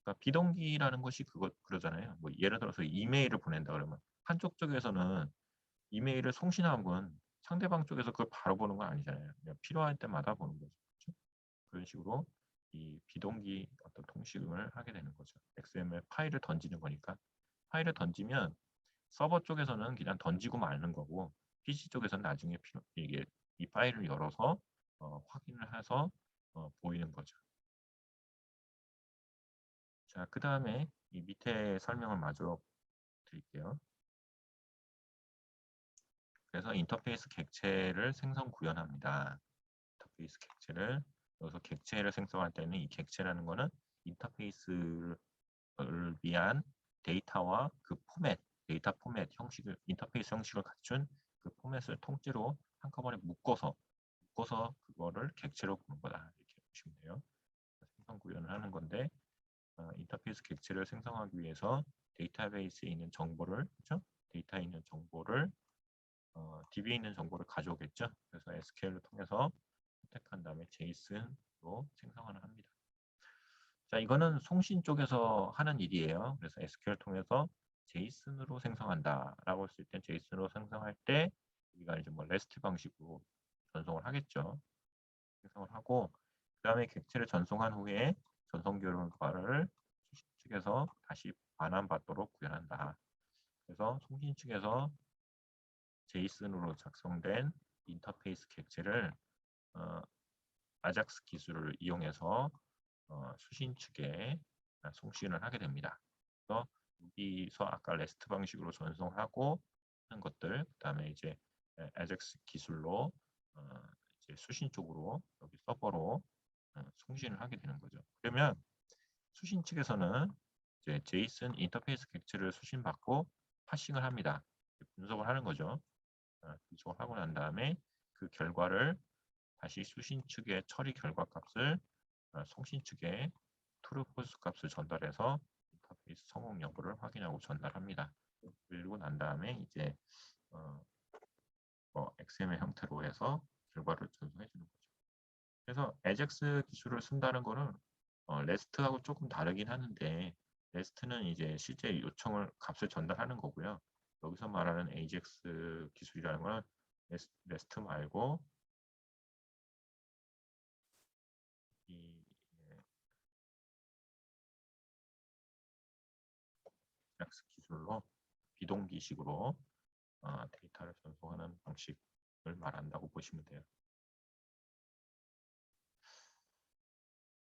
그러니까 비동기라는 것이 그러잖아요. 뭐 예를 들어서 이메일을 보낸다 그러면 한쪽 쪽에서는 이메일을 송신한 건 상대방 쪽에서 그걸 바로 보는 건 아니잖아요. 그냥 필요할 때마다 보는 거죠. 그렇죠? 그런 식으로 이 비동기 어떤 통신을 하게 되는 거죠. XML 파일을 던지는 거니까 파일을 던지면 서버 쪽에서는 그냥 던지고 마는 거고 PC 쪽에서는 나중에 이게 이 파일을 열어서 확인을 해서 보이는 거죠. 자, 그 다음에 이 밑에 설명을 마저 드릴게요. 그래서 인터페이스 객체를 생성 구현합니다. 인터페이스 객체를 여기서 객체를 생성할 때는 이 객체라는 거는 인터페이스를 위한 데이터와 그 데이터 포맷 형식을 인터페이스 형식을 갖춘 그 포맷을 통째로 한꺼번에 묶어서 그거를 객체로 보는 거다 이렇게 보시면 돼요. 생성 구현을 하는 건데 인터페이스 객체를 생성하기 위해서 데이터베이스에 있는 정보를 그렇죠? 데이터에 있는 정보를 DB에 있는 정보를 가져오겠죠. 그래서 SQL을 통해서 선택한 다음에 JSON으로 생성을 합니다. 자, 이거는 송신 쪽에서 하는 일이에요. 그래서 SQL 통해서 JSON으로 생성한다라고 했을 때 JSON으로 생성할 때 우리가 이제 뭐 REST 방식으로 전송을 하겠죠. 생성을 하고 그다음에 객체를 전송한 후에 전송 결과를 수신 측에서 다시 반환받도록 구현한다. 그래서 송신 측에서 JSON으로 작성된 인터페이스 객체를 아작스 기술을 이용해서 수신 측에 송신을 하게 됩니다. 그래서 여기서 아까 REST 방식으로 전송하고 하는 것들, 그다음에 이제 아작스 기술로 이제 수신 쪽으로 여기 서버로 송신을 하게 되는 거죠. 그러면 수신 측에서는 이제 JSON 인터페이스 객체를 수신받고 파싱을 합니다. 분석을 하는 거죠. 분석을 하고 난 다음에 그 결과를 다시 수신 측의 처리 결과 값을 송신 측에 true, false 값을 전달해서 인터페이스 성공 여부를 확인하고 전달합니다. 그리고 난 다음에 이제 XML 형태로 해서 결과를 전송해 주는 거죠. 그래서 AJAX 기술을 쓴다는 거는 REST하고 조금 다르긴 하는데 REST는 이제 실제 요청을 값을 전달하는 거고요. 여기서 말하는 AJAX 기술이라는 건 REST 말고 이 AJAX 기술로 비동기식으로 데이터를 전송하는 방식을 말한다고 보시면 돼요.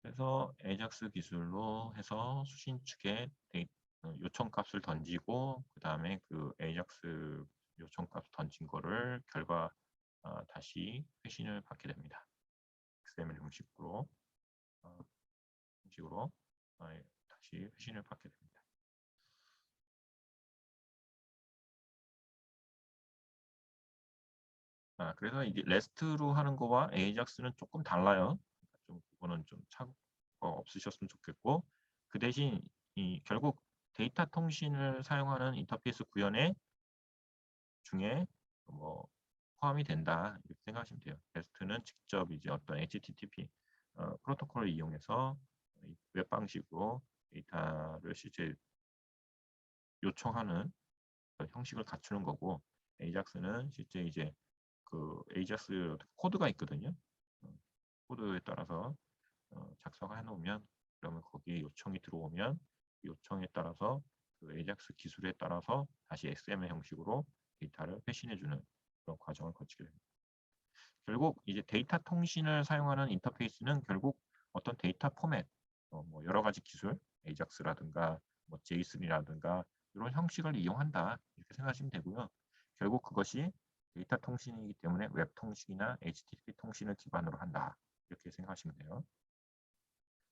그래서 AJAX 기술로 해서 수신 측에 요청 값을 던지고 그 다음에 그 AJAX 요청 값 던진 거를 결과 다시 회신을 받게 됩니다. XML 형식으로 다시 회신을 받게 됩니다. 그래서 이게 REST로 하는 거와 AJAX는 조금 달라요. 좀 그거는 좀 참고 없으셨으면 좋겠고 그 대신 결국 데이터 통신을 사용하는 인터페이스 구현에 중에 뭐 포함이 된다 이렇게 생각하시면 돼요. REST는 직접 이제 어떤 HTTP 프로토콜을 이용해서 웹 방식으로 데이터를 실제 요청하는 형식을 갖추는 거고 AJAX는 실제 이제 그 AJAX 코드가 있거든요. 코드에 따라서 작성해 놓으면 그러면 거기에 요청이 들어오면 요청에 따라서 그 AJAX 기술에 따라서 다시 XML 형식으로 데이터를 회신해주는 그런 과정을 거치게 됩니다. 결국 이제 데이터 통신을 사용하는 인터페이스는 결국 어떤 데이터 포맷, 뭐 여러 가지 기술, AJAX라든가 뭐 JSON이라든가 이런 형식을 이용한다 이렇게 생각하시면 되고요. 결국 그것이 데이터 통신이기 때문에 웹 통신이나 HTTP 통신을 기반으로 한다 이렇게 생각하시면 돼요.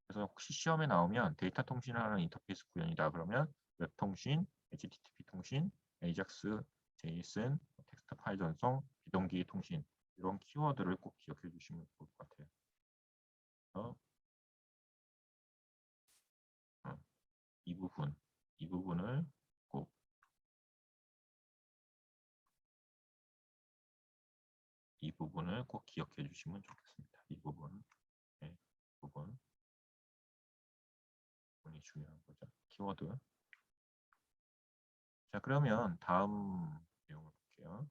그래서 혹시 시험에 나오면 데이터 통신을 하는 인터페이스 구현이다 그러면 웹 통신, HTTP 통신, AJAX, JSON, 텍스트 파일 전송, 비동기 통신 이런 키워드를 꼭 기억해 주시면 좋을 것 같아요. 그래서 이 부분을 꼭 기억해 주시면 좋겠습니다. 이 부분이 중요한 거죠. 키워드. 자, 그러면 다음 내용을 볼게요.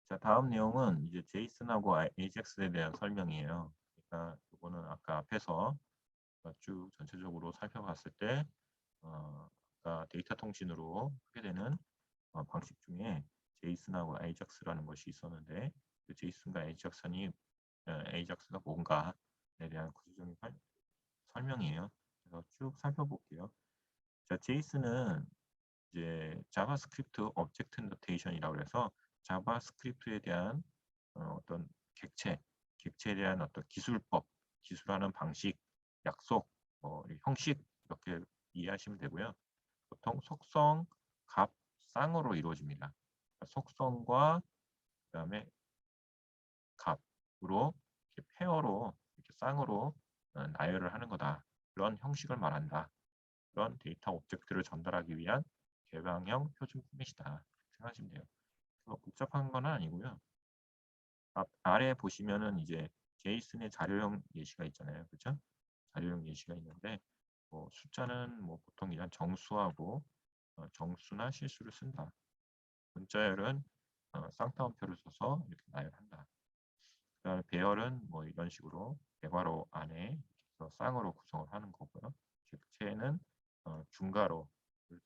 자, 다음 내용은 이제 제이슨하고 AJAX에 대한 설명이에요. 그러니까 이거는 아까 앞에서 쭉 전체적으로 살펴봤을 때 아까 데이터 통신으로 하게 되는 방식 중에 제이슨하고 AJAX라는 것이 있었는데 그 제이슨과 AJAX가 뭔가에 대한 구체적인 설명이에요. 그래서 쭉 살펴볼게요. 자, 제이슨은 이제 자바스크립트 오브젝트 노테이션이라고 해서 자바스크립트에 대한 어떤 객체에 대한 어떤 기술법, 기술하는 방식, 약속, 형식 이렇게 이해하시면 되고요. 보통 속성, 값, 쌍으로 이루어집니다. 속성과 그다음에 값으로 이렇게 페어로 이렇게 쌍으로 나열을 하는 거다. 그런 형식을 말한다. 그런 데이터 오브젝트를 전달하기 위한 개방형 표준 포맷이다. 생각하시면 돼요. 복잡한 건 아니고요. 아래 보시면은 이제 제이슨의 자료형 예시가 있잖아요. 그렇죠? 자료형 예시가 있는데 숫자는 뭐 보통 이런 정수하고 정수나 실수를 쓴다. 문자열은 쌍따옴표를 써서 이렇게 나열한다. 그다음에 배열은 뭐 이런 식으로 대괄호 안에 쌍으로 구성을 하는 거고요. 객체는 중괄호를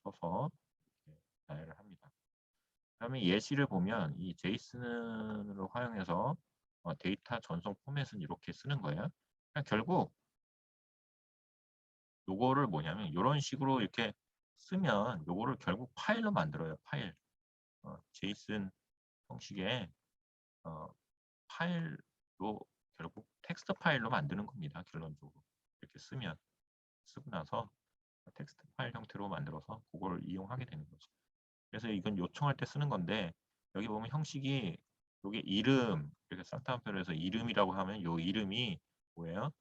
써서 이렇게 나열을 합니다. 그다음에 예시를 보면 이 제이슨을 활용해서 데이터 전송 포맷은 이렇게 쓰는 거예요. 그러니까 결국 요거를 뭐냐면 이런 식으로 이렇게 쓰면 요거를 결국 파일로 만들어요. 파일. 제이슨 형식의 파일로 결국 텍스트 파일로 만드는 겁니다. 결론적으로 이렇게 쓰고 나서 텍스트 파일 형태로 만들어서 그걸 이용하게 되는 거죠. 그래서 이건 요청할 때 쓰는 건데 여기 보면 형식이 요게 이름 이렇게 쌍따옴표로 해서 이름이라고 하면 요 이름이 뭐예요?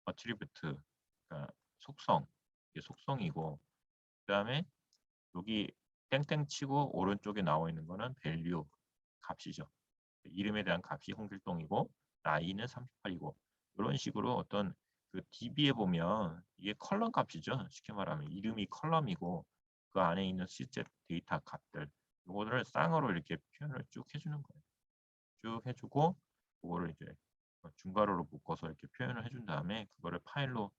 어트리뷰트 그러니까 속성 이게 속성이고 그 다음에 여기 땡땡 치고 오른쪽에 나와 있는 거는 value 값이죠. 이름에 대한 값이 홍길동이고 나이는 38이고 이런 식으로 어떤 그 DB에 보면 이게 컬럼 값이죠. 쉽게 말하면 이름이 컬럼이고 그 안에 있는 실제 데이터 값들 이거를 쌍으로 이렇게 표현을 쭉 해주는 거예요. 쭉 해주고 그거를 이제 중괄호로 묶어서 이렇게 표현을 해준 다음에 그거를 파일로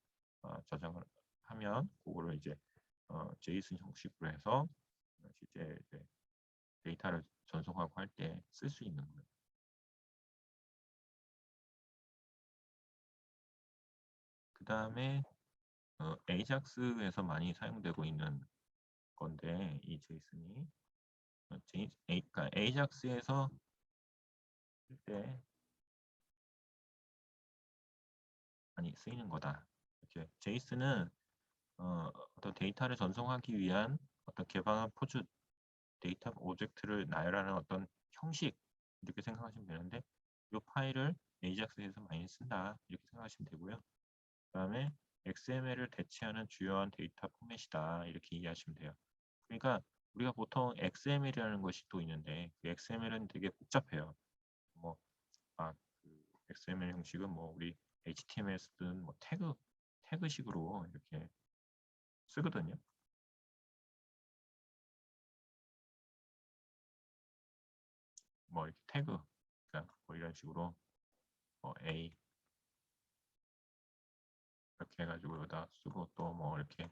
저장을 하면 그거를 이제 제이슨 형식으로 해서 실제 이제 데이터를 전송하고 할 때 쓸 수 있는 거예요. 그 다음에 AJAX에서 많이 사용되고 있는 건데 이 제이슨이 그러니까 AJAX에서 쓸 때 많이 쓰이는 거다. 이렇게 제이슨은 어떤 데이터를 전송하기 위한 어떤 개방한 포즈 데이터 오브젝트를 나열하는 어떤 형식 이렇게 생각하시면 되는데 이 파일을 AJAX에서 많이 쓴다 이렇게 생각하시면 되고요. 그다음에 XML을 대체하는 주요한 데이터 포맷이다 이렇게 이해하시면 돼요. 그러니까 우리가 보통 XML이라는 것이 또 있는데 그 XML은 되게 복잡해요. 뭐 그 XML 형식은 뭐 우리 HTML 쓰든 뭐 태그식으로 이렇게 쓰거든요. 뭐 이렇게 태그, 그러니까 뭐 이런 식으로 뭐 A 이렇게 해가지고 여기다 쓰고 또 뭐 이렇게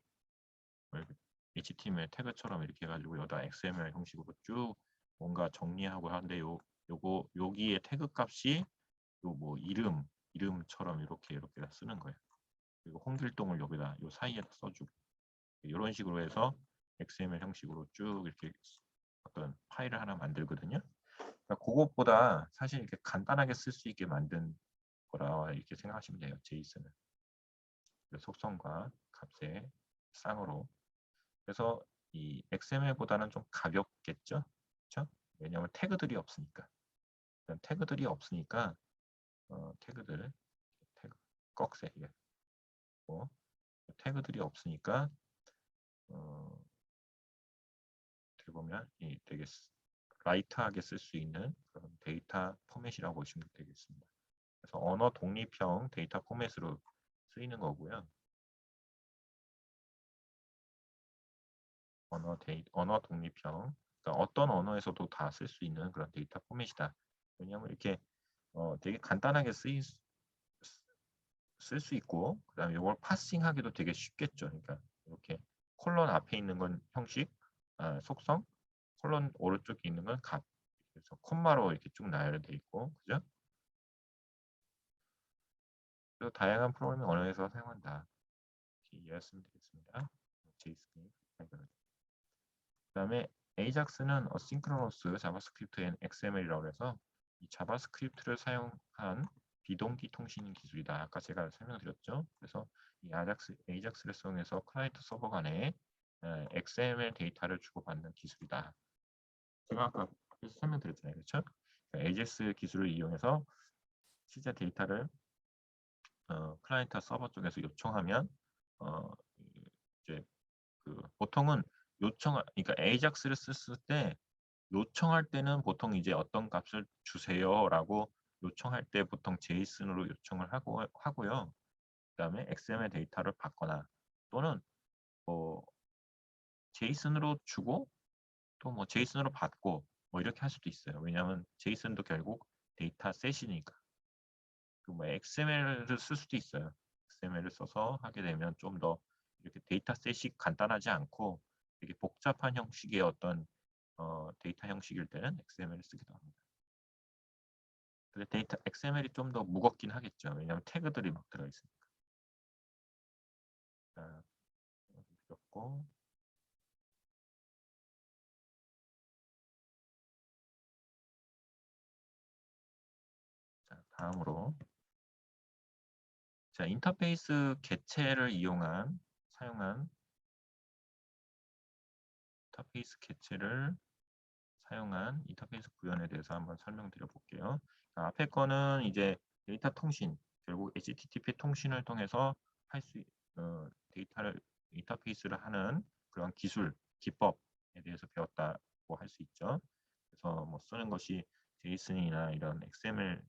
HTML 태그처럼 이렇게 해가지고 여기다 XML 형식으로 쭉 뭔가 정리하고 하는데 요거 여기에 태그 값이 요 뭐 이름처럼 이렇게 다 쓰는 거예요. 그리고 홍길동을 여기다 요 사이에 써주고 이런 식으로 해서 XML 형식으로 쭉 이렇게 어떤 파일을 하나 만들거든요. 그러니까 그것보다 사실 이렇게 간단하게 쓸 수 있게 만든 거라 이렇게 생각하시면 돼요. 제이슨은 속성과 값의 쌍으로. 그래서 이 XML보다는 좀 가볍겠죠. 그렇죠? 왜냐하면 태그들이 없으니까 태그 꺽쇠 이게 뭐 태그들이 없으니까 어, 어떻게 보면 이 되게 라이트하게 쓸 수 있는 그런 데이터 포맷이라고 보시면 되겠습니다. 그래서 언어 독립형 데이터 포맷으로 쓰이는 거고요. 언어 독립형 그러니까 어떤 언어에서도 다 쓸 수 있는 그런 데이터 포맷이다. 왜냐하면 이렇게 되게 간단하게 쓸 수 있고 그다음에 이걸 파싱하기도 되게 쉽겠죠. 그러니까 이렇게 콜론 앞에 있는 건 형식, 속성, 콜론 오른쪽에 있는 건 값. 그래서 콤마로 이렇게 쭉 나열돼 있고, 그죠? 그래서 다양한 프로그래밍 언어에서 사용한다. 이렇게 이해하시면 되겠습니다. JSP. 그다음에 AJAX는 어싱크로너스 자바스크립트 앤 XML이라고 해서 이 자바스크립트를 사용한 비동기 통신 기술이다. 아까 제가 설명드렸죠. 그래서 이 AJAX를 사용해서 클라이언트 서버 간에 XML 데이터를 주고받는 기술이다. 제가 아까 설명드렸잖아요. 그렇죠? AJAX 기술을 이용해서 실제 데이터를 클라이언트 서버 쪽에서 요청하면 이제 보통은 그러니까 AJAX를 썼을 때 요청할 때는 보통 이제 어떤 값을 주세요라고 요청할 때 보통 제이슨으로 요청을 하고요. 그다음에 XML 데이터를 받거나 또는 뭐 제이슨으로 주고 또 뭐 제이슨으로 받고 뭐 이렇게 할 수도 있어요. 왜냐하면 제이슨도 결국 데이터 셋이니까. 뭐 XML을 쓸 수도 있어요. XML을 써서 하게 되면 좀 더 이렇게 데이터 셋이 간단하지 않고 되게 복잡한 형식의 어떤 데이터 형식일 때는 XML을 쓰기도 합니다. 근데 데이터 XML이 좀 더 무겁긴 하겠죠. 왜냐하면 태그들이 막 들어있으니까. 자, 고 자, 다음으로 자, 인터페이스 개체를 사용한 인터페이스 개체를 사용한 인터페이스 구현에 대해서 한번 설명드려 볼게요. 앞에 거는 이제 데이터 통신, 결국 HTTP 통신을 통해서 데이터를 인터페이스를 하는 그런 기술, 기법 대해서 배웠다고 할 수 있죠. 그래서 뭐 쓰는 것이 제이슨이나 이런 XML,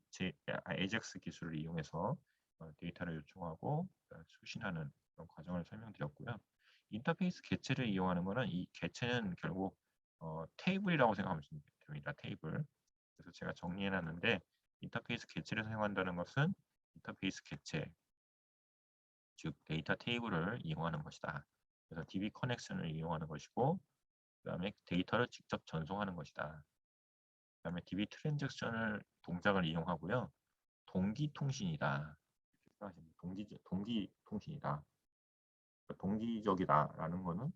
AJAX 기술을 이용해서 데이터를 요청하고 수신하는 그런 과정을 설명드렸고요. 인터페이스 개체를 이용하는 것은 이 개체는 결국 테이블이라고 생각하면 됩니다. 테이블. 그래서 제가 정리해놨는데 인터페이스 개체를 사용한다는 것은 인터페이스 개체, 즉 데이터 테이블을 이용하는 것이다. 그래서 DB 커넥션을 이용하는 것이고 그 다음에 데이터를 직접 전송하는 것이다. 그 다음에 DB 트랜잭션을 동작을 이용하고요. 동기 통신이다. 동기 통신이다. 동기적이다라는 거는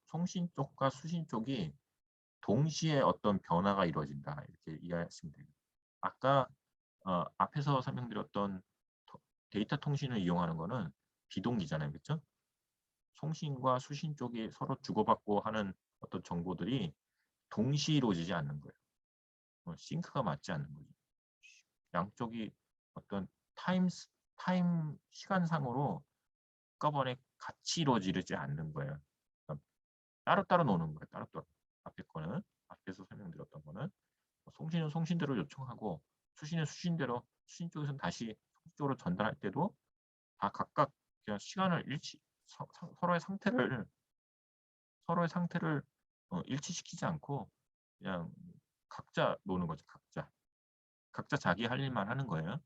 송신 쪽과 수신 쪽이 동시에 어떤 변화가 이루어진다. 이렇게 이해하시면 됩니다. 아까 앞에서 설명드렸던 데이터 통신을 이용하는 거는 비동기잖아요. 그렇죠? 송신과 수신 쪽이 서로 주고받고 하는 어떤 정보들이 동시에 이루어지지 않는 거예요. 싱크가 맞지 않는 거죠. 양쪽이 어떤 타임 시간상으로 한꺼번에 같이 이루어지지 않는 거예요. 그러니까 따로따로 노는 거예요. 따로따로. 앞에 거는 앞에서 설명드렸던 거는 송신은 송신대로 요청하고 수신은 수신대로 수신 쪽에서는 다시 송신 쪽으로 전달할 때도 다 각각 그냥 시간을 서로의 상태를 일치시키지 않고 그냥 각자 노는 거죠. 각자 자기 할 일만 하는 거예요.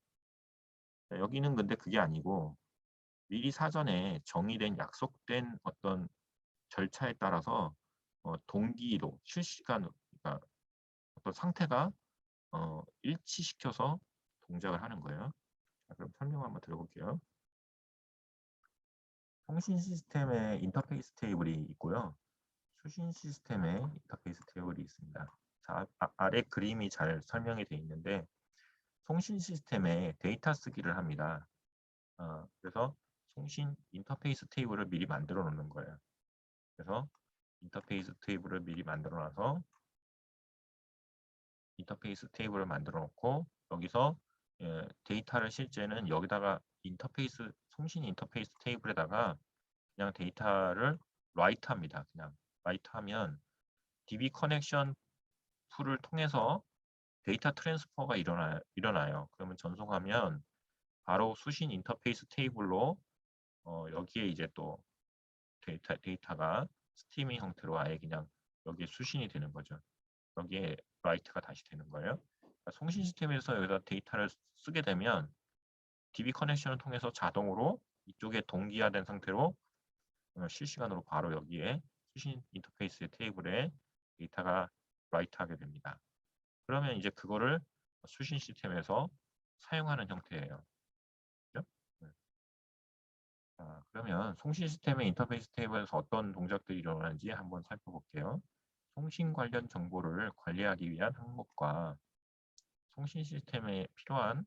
여기는 근데 그게 아니고 미리 사전에 정의된 약속된 어떤 절차에 따라서 동기로 실시간으로 그러니까 어떤 상태가 일치시켜서 동작을 하는 거예요. 자, 그럼 설명 한번 들어볼게요. 통신 시스템에 인터페이스 테이블이 있고요. 수신 시스템에 인터페이스 테이블이 있습니다. 자, 아래 그림이 잘 설명이 되어 있는데 통신 시스템에 데이터 쓰기를 합니다. 그래서 통신 인터페이스 테이블을 미리 만들어 놓는 거예요. 그래서 인터페이스 테이블을 미리 만들어 놔서 인터페이스 테이블을 만들어 놓고 여기서 데이터를 실제는 여기다가 통신 인터페이스 테이블에다가 그냥 데이터를 라이트 합니다. 그냥 라이트 하면 DB 커넥션 풀을 통해서 데이터 트랜스퍼가 일어나요. 그러면 전송하면 바로 수신 인터페이스 테이블로 여기에 이제 또 데이터가 스트리밍 형태로 아예 그냥 여기에 수신이 되는 거죠. 여기에 라이트가 다시 되는 거예요. 그러니까 송신 시스템에서 여기다 데이터를 쓰게 되면 DB 커넥션을 통해서 자동으로 이쪽에 동기화된 상태로 실시간으로 바로 여기에 수신 인터페이스의 테이블에 데이터가 라이트하게 됩니다. 그러면 이제 그거를 수신 시스템에서 사용하는 형태예요. 그렇죠? 네. 그러면 송신 시스템의 인터페이스 테이블에서 어떤 동작들이 일어나는지 한번 살펴볼게요. 송신 관련 정보를 관리하기 위한 항목과 송신 시스템에 필요한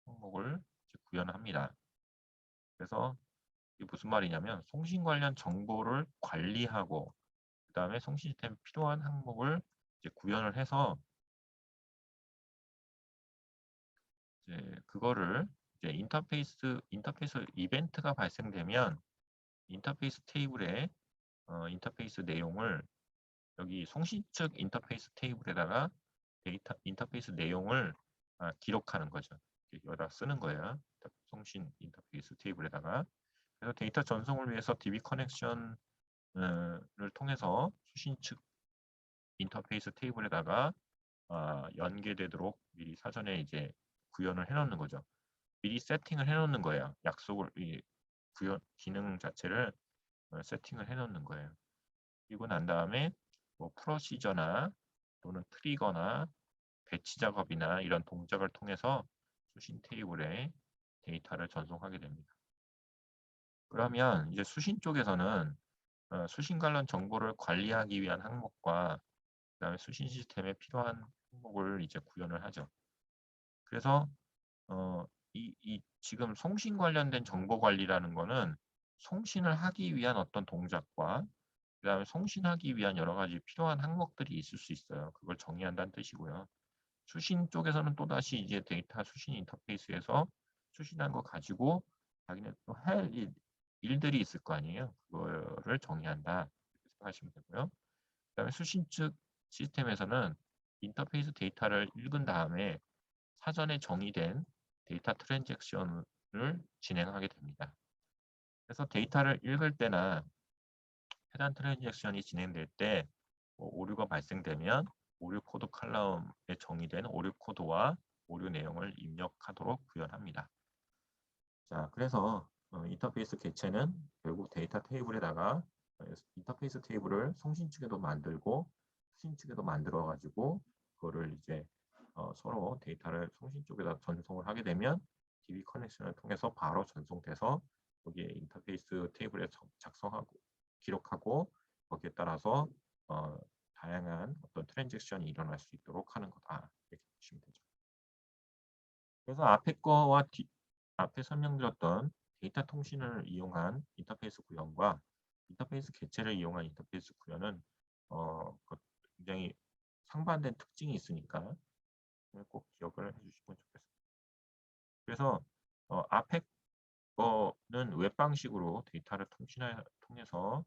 항목을 구현합니다. 그래서 이게 무슨 말이냐면 송신 관련 정보를 관리하고 그 다음에 송신 시스템에 필요한 항목을 이제 구현을 해서 이제 그거를 이제 인터페이스 이벤트가 발생되면 인터페이스 테이블에 인터페이스 내용을 여기 송신 측 인터페이스 테이블에다가 인터페이스 내용을 기록하는 거죠. 여기다 쓰는 거예요. 송신 인터페이스 테이블에다가. 그래서 데이터 전송을 위해서 DB 커넥션을 통해서 수신 측 인터페이스 테이블에다가 연계되도록 미리 사전에 이제 구현을 해놓는 거죠. 미리 세팅을 해놓는 거예요. 이 기능 자체를 세팅을 해놓는 거예요. 그리고 난 다음에 뭐 프로시저나 또는 트리거나 배치 작업이나 이런 동작을 통해서 수신 테이블에 데이터를 전송하게 됩니다. 그러면 이제 수신 쪽에서는 수신 관련 정보를 관리하기 위한 항목과 그다음에 수신 시스템에 필요한 항목을 이제 구현을 하죠. 그래서 지금 송신 관련된 정보 관리라는 거는 송신을 하기 위한 어떤 동작과 그다음에 송신하기 위한 여러 가지 필요한 항목들이 있을 수 있어요. 그걸 정의한다는 뜻이고요. 수신 쪽에서는 또다시 이제 데이터 수신 인터페이스에서 수신한 거 가지고 자기네 또 할 일들이 있을 거 아니에요. 그거를 정의한다. 이렇게 생각하시면 되고요. 그다음에 수신축 시스템에서는 인터페이스 데이터를 읽은 다음에 사전에 정의된 데이터 트랜잭션을 진행하게 됩니다. 그래서 데이터를 읽을 때나 해당 트랜잭션이 진행될 때 오류가 발생되면 오류 코드 칼럼에 정의된 오류 코드와 오류 내용을 입력하도록 구현합니다. 자, 그래서 인터페이스 개체는 결국 데이터 테이블에다가 인터페이스 테이블을 송신 측에도 만들고 수신 측에도 만들어 가지고 그거를 이제 서로 데이터를 송신 쪽에다 전송을 하게 되면 DB 커넥션을 통해서 바로 전송돼서 거기에 인터페이스 테이블에 작성하고 기록하고 거기에 따라서 다양한 어떤 트랜잭션이 일어날 수 있도록 하는 거다. 이렇게 보시면 되죠. 그래서 앞에 거와 앞에 설명드렸던 데이터 통신을 이용한 인터페이스 구현과 인터페이스 개체를 이용한 인터페이스 구현은 굉장히 상반된 특징이 있으니까 꼭 기억을 해주시면 좋겠습니다. 그래서 앞에 거는 웹 방식으로 데이터를 통해서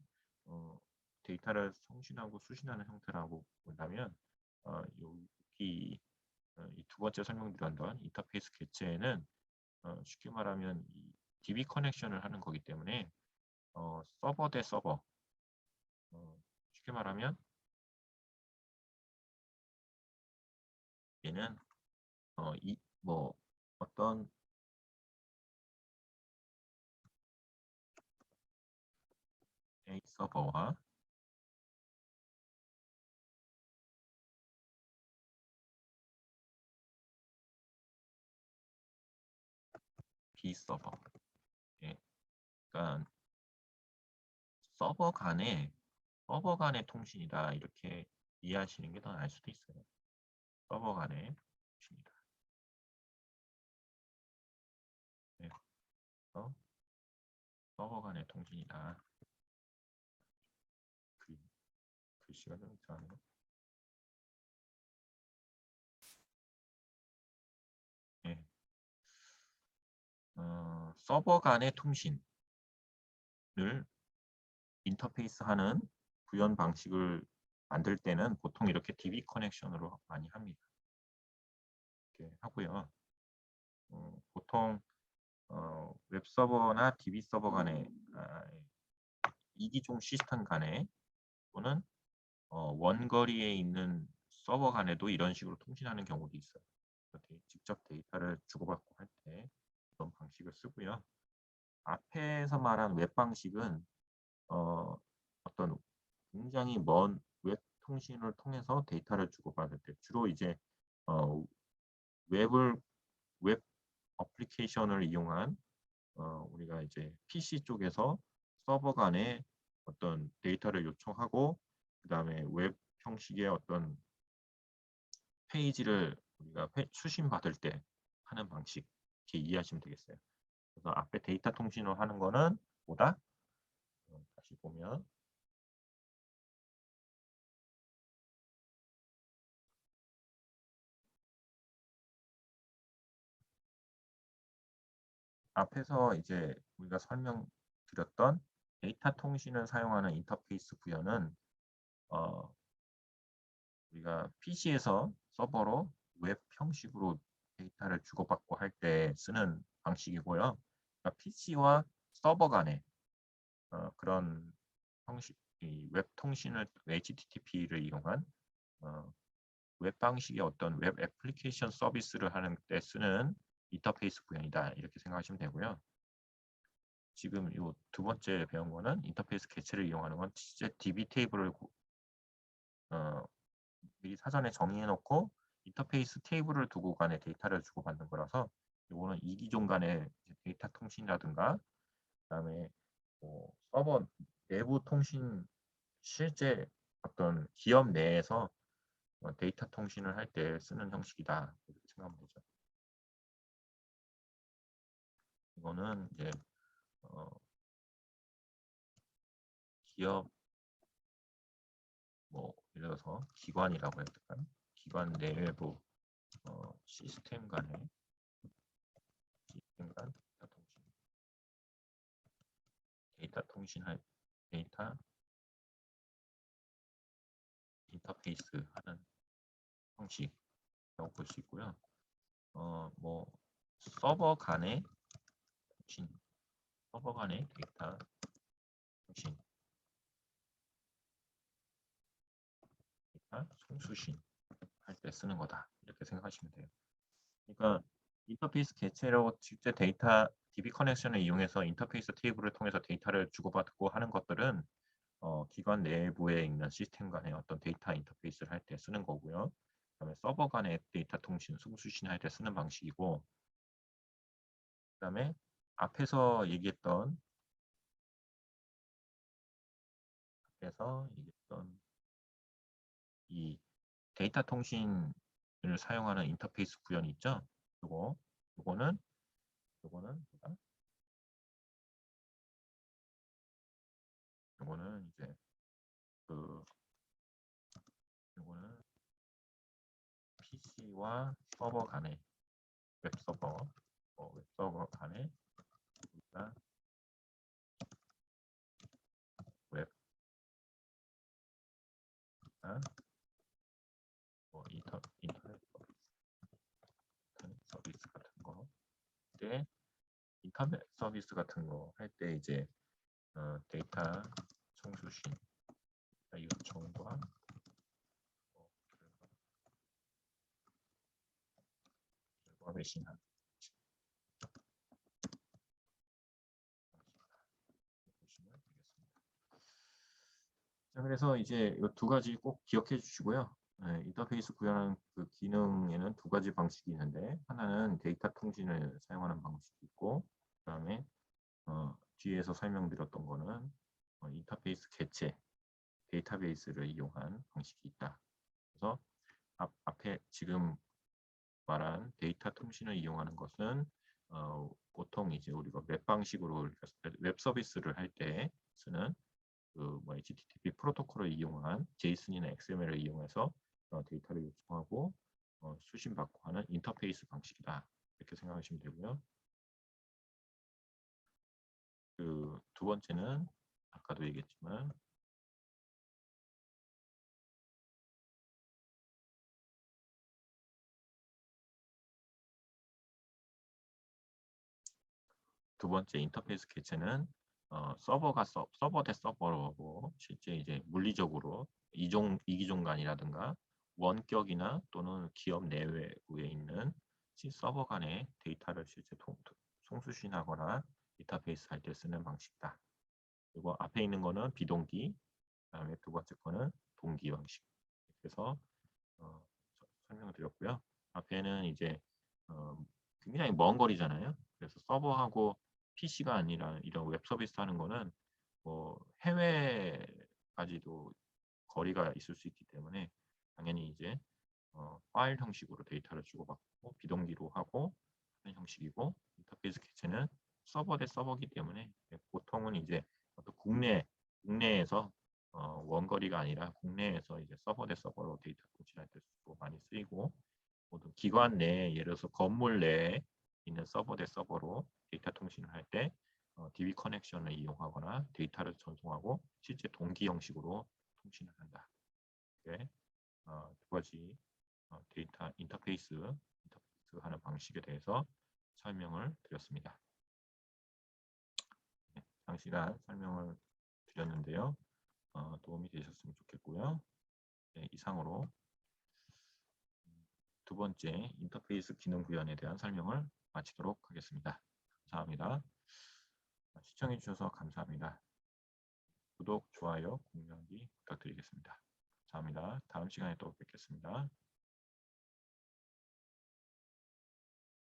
데이터를 송신하고 수신하는 형태라고 본다면 여기 이 두 번째 설명드렸던 인터페이스 개체에는 쉽게 말하면 이 DB 커넥션을 하는 거기 때문에 서버 대 서버 쉽게 말하면 얘는 어떤 A 서버와 B 서버, 예, 그러니까 서버 간의 통신이다 이렇게 이해하시는 게 더 나을 수도 있어요. 서버 간의 통신이다. 네, 서버 간의 통신이다. 글씨가 좀 이상하네요. 네. 서버 간의 통신을 인터페이스하는 구현 방식을 만들 때는 보통 이렇게 DB 커넥션으로 많이 합니다. 이렇게 하고요. 보통 웹 서버나 DB 서버 간의 이기종 시스템 간에 또는 원거리에 있는 서버 간에도 이런 식으로 통신하는 경우도 있어요. 직접 데이터를 주고받고 할 때 이런 방식을 쓰고요. 앞에서 말한 웹 방식은 어떤 굉장히 먼 웹 통신을 통해서 데이터를 주고받을 때 주로 이제 웹 어플리케이션을 이용한 우리가 이제 PC 쪽에서 서버 간에 어떤 데이터를 요청하고 그다음에 웹 형식의 어떤 페이지를 우리가 수신 받을 때 하는 방식 이렇게 이해하시면 되겠어요. 그래서 앞에 데이터 통신을 하는 거는 뭐다? 다시 보면 앞에서 이제 우리가 설명드렸던 데이터 통신을 사용하는 인터페이스 구현은 우리가 PC에서 서버로 웹 형식으로 데이터를 주고받고 할 때 쓰는 방식이고요. 그러니까 PC와 서버 간의 그런 형식, 웹 통신을 HTTP를 이용한 웹 방식의 어떤 웹 애플리케이션 서비스를 하는 때 쓰는 인터페이스 구현이다 이렇게 생각하시면 되고요. 지금 이 두 번째 배운 거는 인터페이스 개체를 이용하는 건 실제 DB 테이블을 미리 사전에 정의해 놓고 인터페이스 테이블을 두고 간에 데이터를 주고받는 거라서 이거는 이기종 간의 데이터 통신이라든가 그다음에 서버 내부 통신 실제 어떤 기업 내에서 데이터 통신을 할 때 쓰는 형식이다 이렇게 생각하면 되죠. 이거는 이제 기업 예를 들어서 기관이라고 해야 될까요? 기관 내부 시스템 간 데이터 통신할 데이터 인터페이스 하는 형식이라고 볼 수 있고요. 뭐 서버 간의 통신, 서버 간의 데이터 통신, 데이터 송수신 할 때 쓰는 거다. 이렇게 생각하시면 돼요. 그러니까 인터페이스 개체로 직접 데이터 DB 커넥션을 이용해서 인터페이스 테이블을 통해서 데이터를 주고받고 하는 것들은 기관 내부에 있는 시스템 간의 어떤 데이터 인터페이스를 할 때 쓰는 거고요. 그다음에 서버 간의 데이터 통신, 송수신 할 때 쓰는 방식이고, 그다음에 앞에서 얘기했던 이 데이터 통신을 사용하는 인터페이스 구현이 있죠. 요거는 뭐다? 요거는 이제 요거는 PC와 서버 간의 웹서버 간의 우리가 웹 인터넷 서비스 같은 거 때 인터넷 서비스 같은 거 할 때 이제 데이터 송수신 요청과 결과 배신한 보시면 되겠습니다. 자, 그래서 이제 이 두 가지 꼭 기억해 주시고요. 인터페이스 구현하는 그 기능에는 두 가지 방식이 있는데, 하나는 데이터 통신을 사용하는 방식이 있고, 그다음에 뒤에서 설명드렸던 거는 인터페이스 개체, 데이터베이스를 이용한 방식이 있다. 그래서 앞에 지금 말한 데이터 통신을 이용하는 것은 보통 이제 우리가 웹 방식으로 웹 서비스를 할 때 쓰는 HTTP 프로토콜을 이용한 JSON이나 XML을 이용해서 데이터를 요청하고 수신받고 하는 인터페이스 방식이다. 이렇게 생각하시면 되고요. 그 두 번째는 아까도 얘기했지만 두 번째 인터페이스 개체는 서버 대 서버로 실제 이제 물리적으로 이기종간이라든가 원격이나 또는 기업 내외에 있는 서버 간의 데이터를 실제 송수신하거나 데이터베이스 할 때 쓰는 방식이다. 그리고 앞에 있는 거는 비동기, 그다음에 두 번째 거는 동기 방식. 그래서 설명을 드렸고요. 앞에는 이제 굉장히 먼 거리잖아요. 그래서 서버하고 PC가 아니라 이런 웹 서비스 하는 거는 뭐 해외까지도 거리가 있을 수 있기 때문에 당연히 이제 파일 형식으로 데이터를 주고받고 비동기로 하고 하는 형식이고, 인터페이스 개체는 서버 대 서버이기 때문에 보통은 이제 어떤 국내에서 원거리가 아니라 국내에서 이제 서버 대 서버로 데이터 통신할 때도 많이 쓰이고, 모든 기관 내에 예를 들어서 건물 내에 있는 서버 대 서버로 데이터 통신을 할 때 DB 커넥션을 이용하거나 데이터를 전송하고 실제 동기 형식으로 통신을 한다. 이렇게 두 가지 데이터 인터페이스 하는 방식에 대해서 설명을 드렸습니다. 네, 장시간 설명을 드렸는데요. 도움이 되셨으면 좋겠고요. 네, 이상으로 두 번째 인터페이스 기능 구현에 대한 설명을 마치도록 하겠습니다. 감사합니다. 시청해 주셔서 감사합니다. 구독, 좋아요, 공유하기 부탁드리겠습니다. 감사합니다. 다음 시간에 또 뵙겠습니다.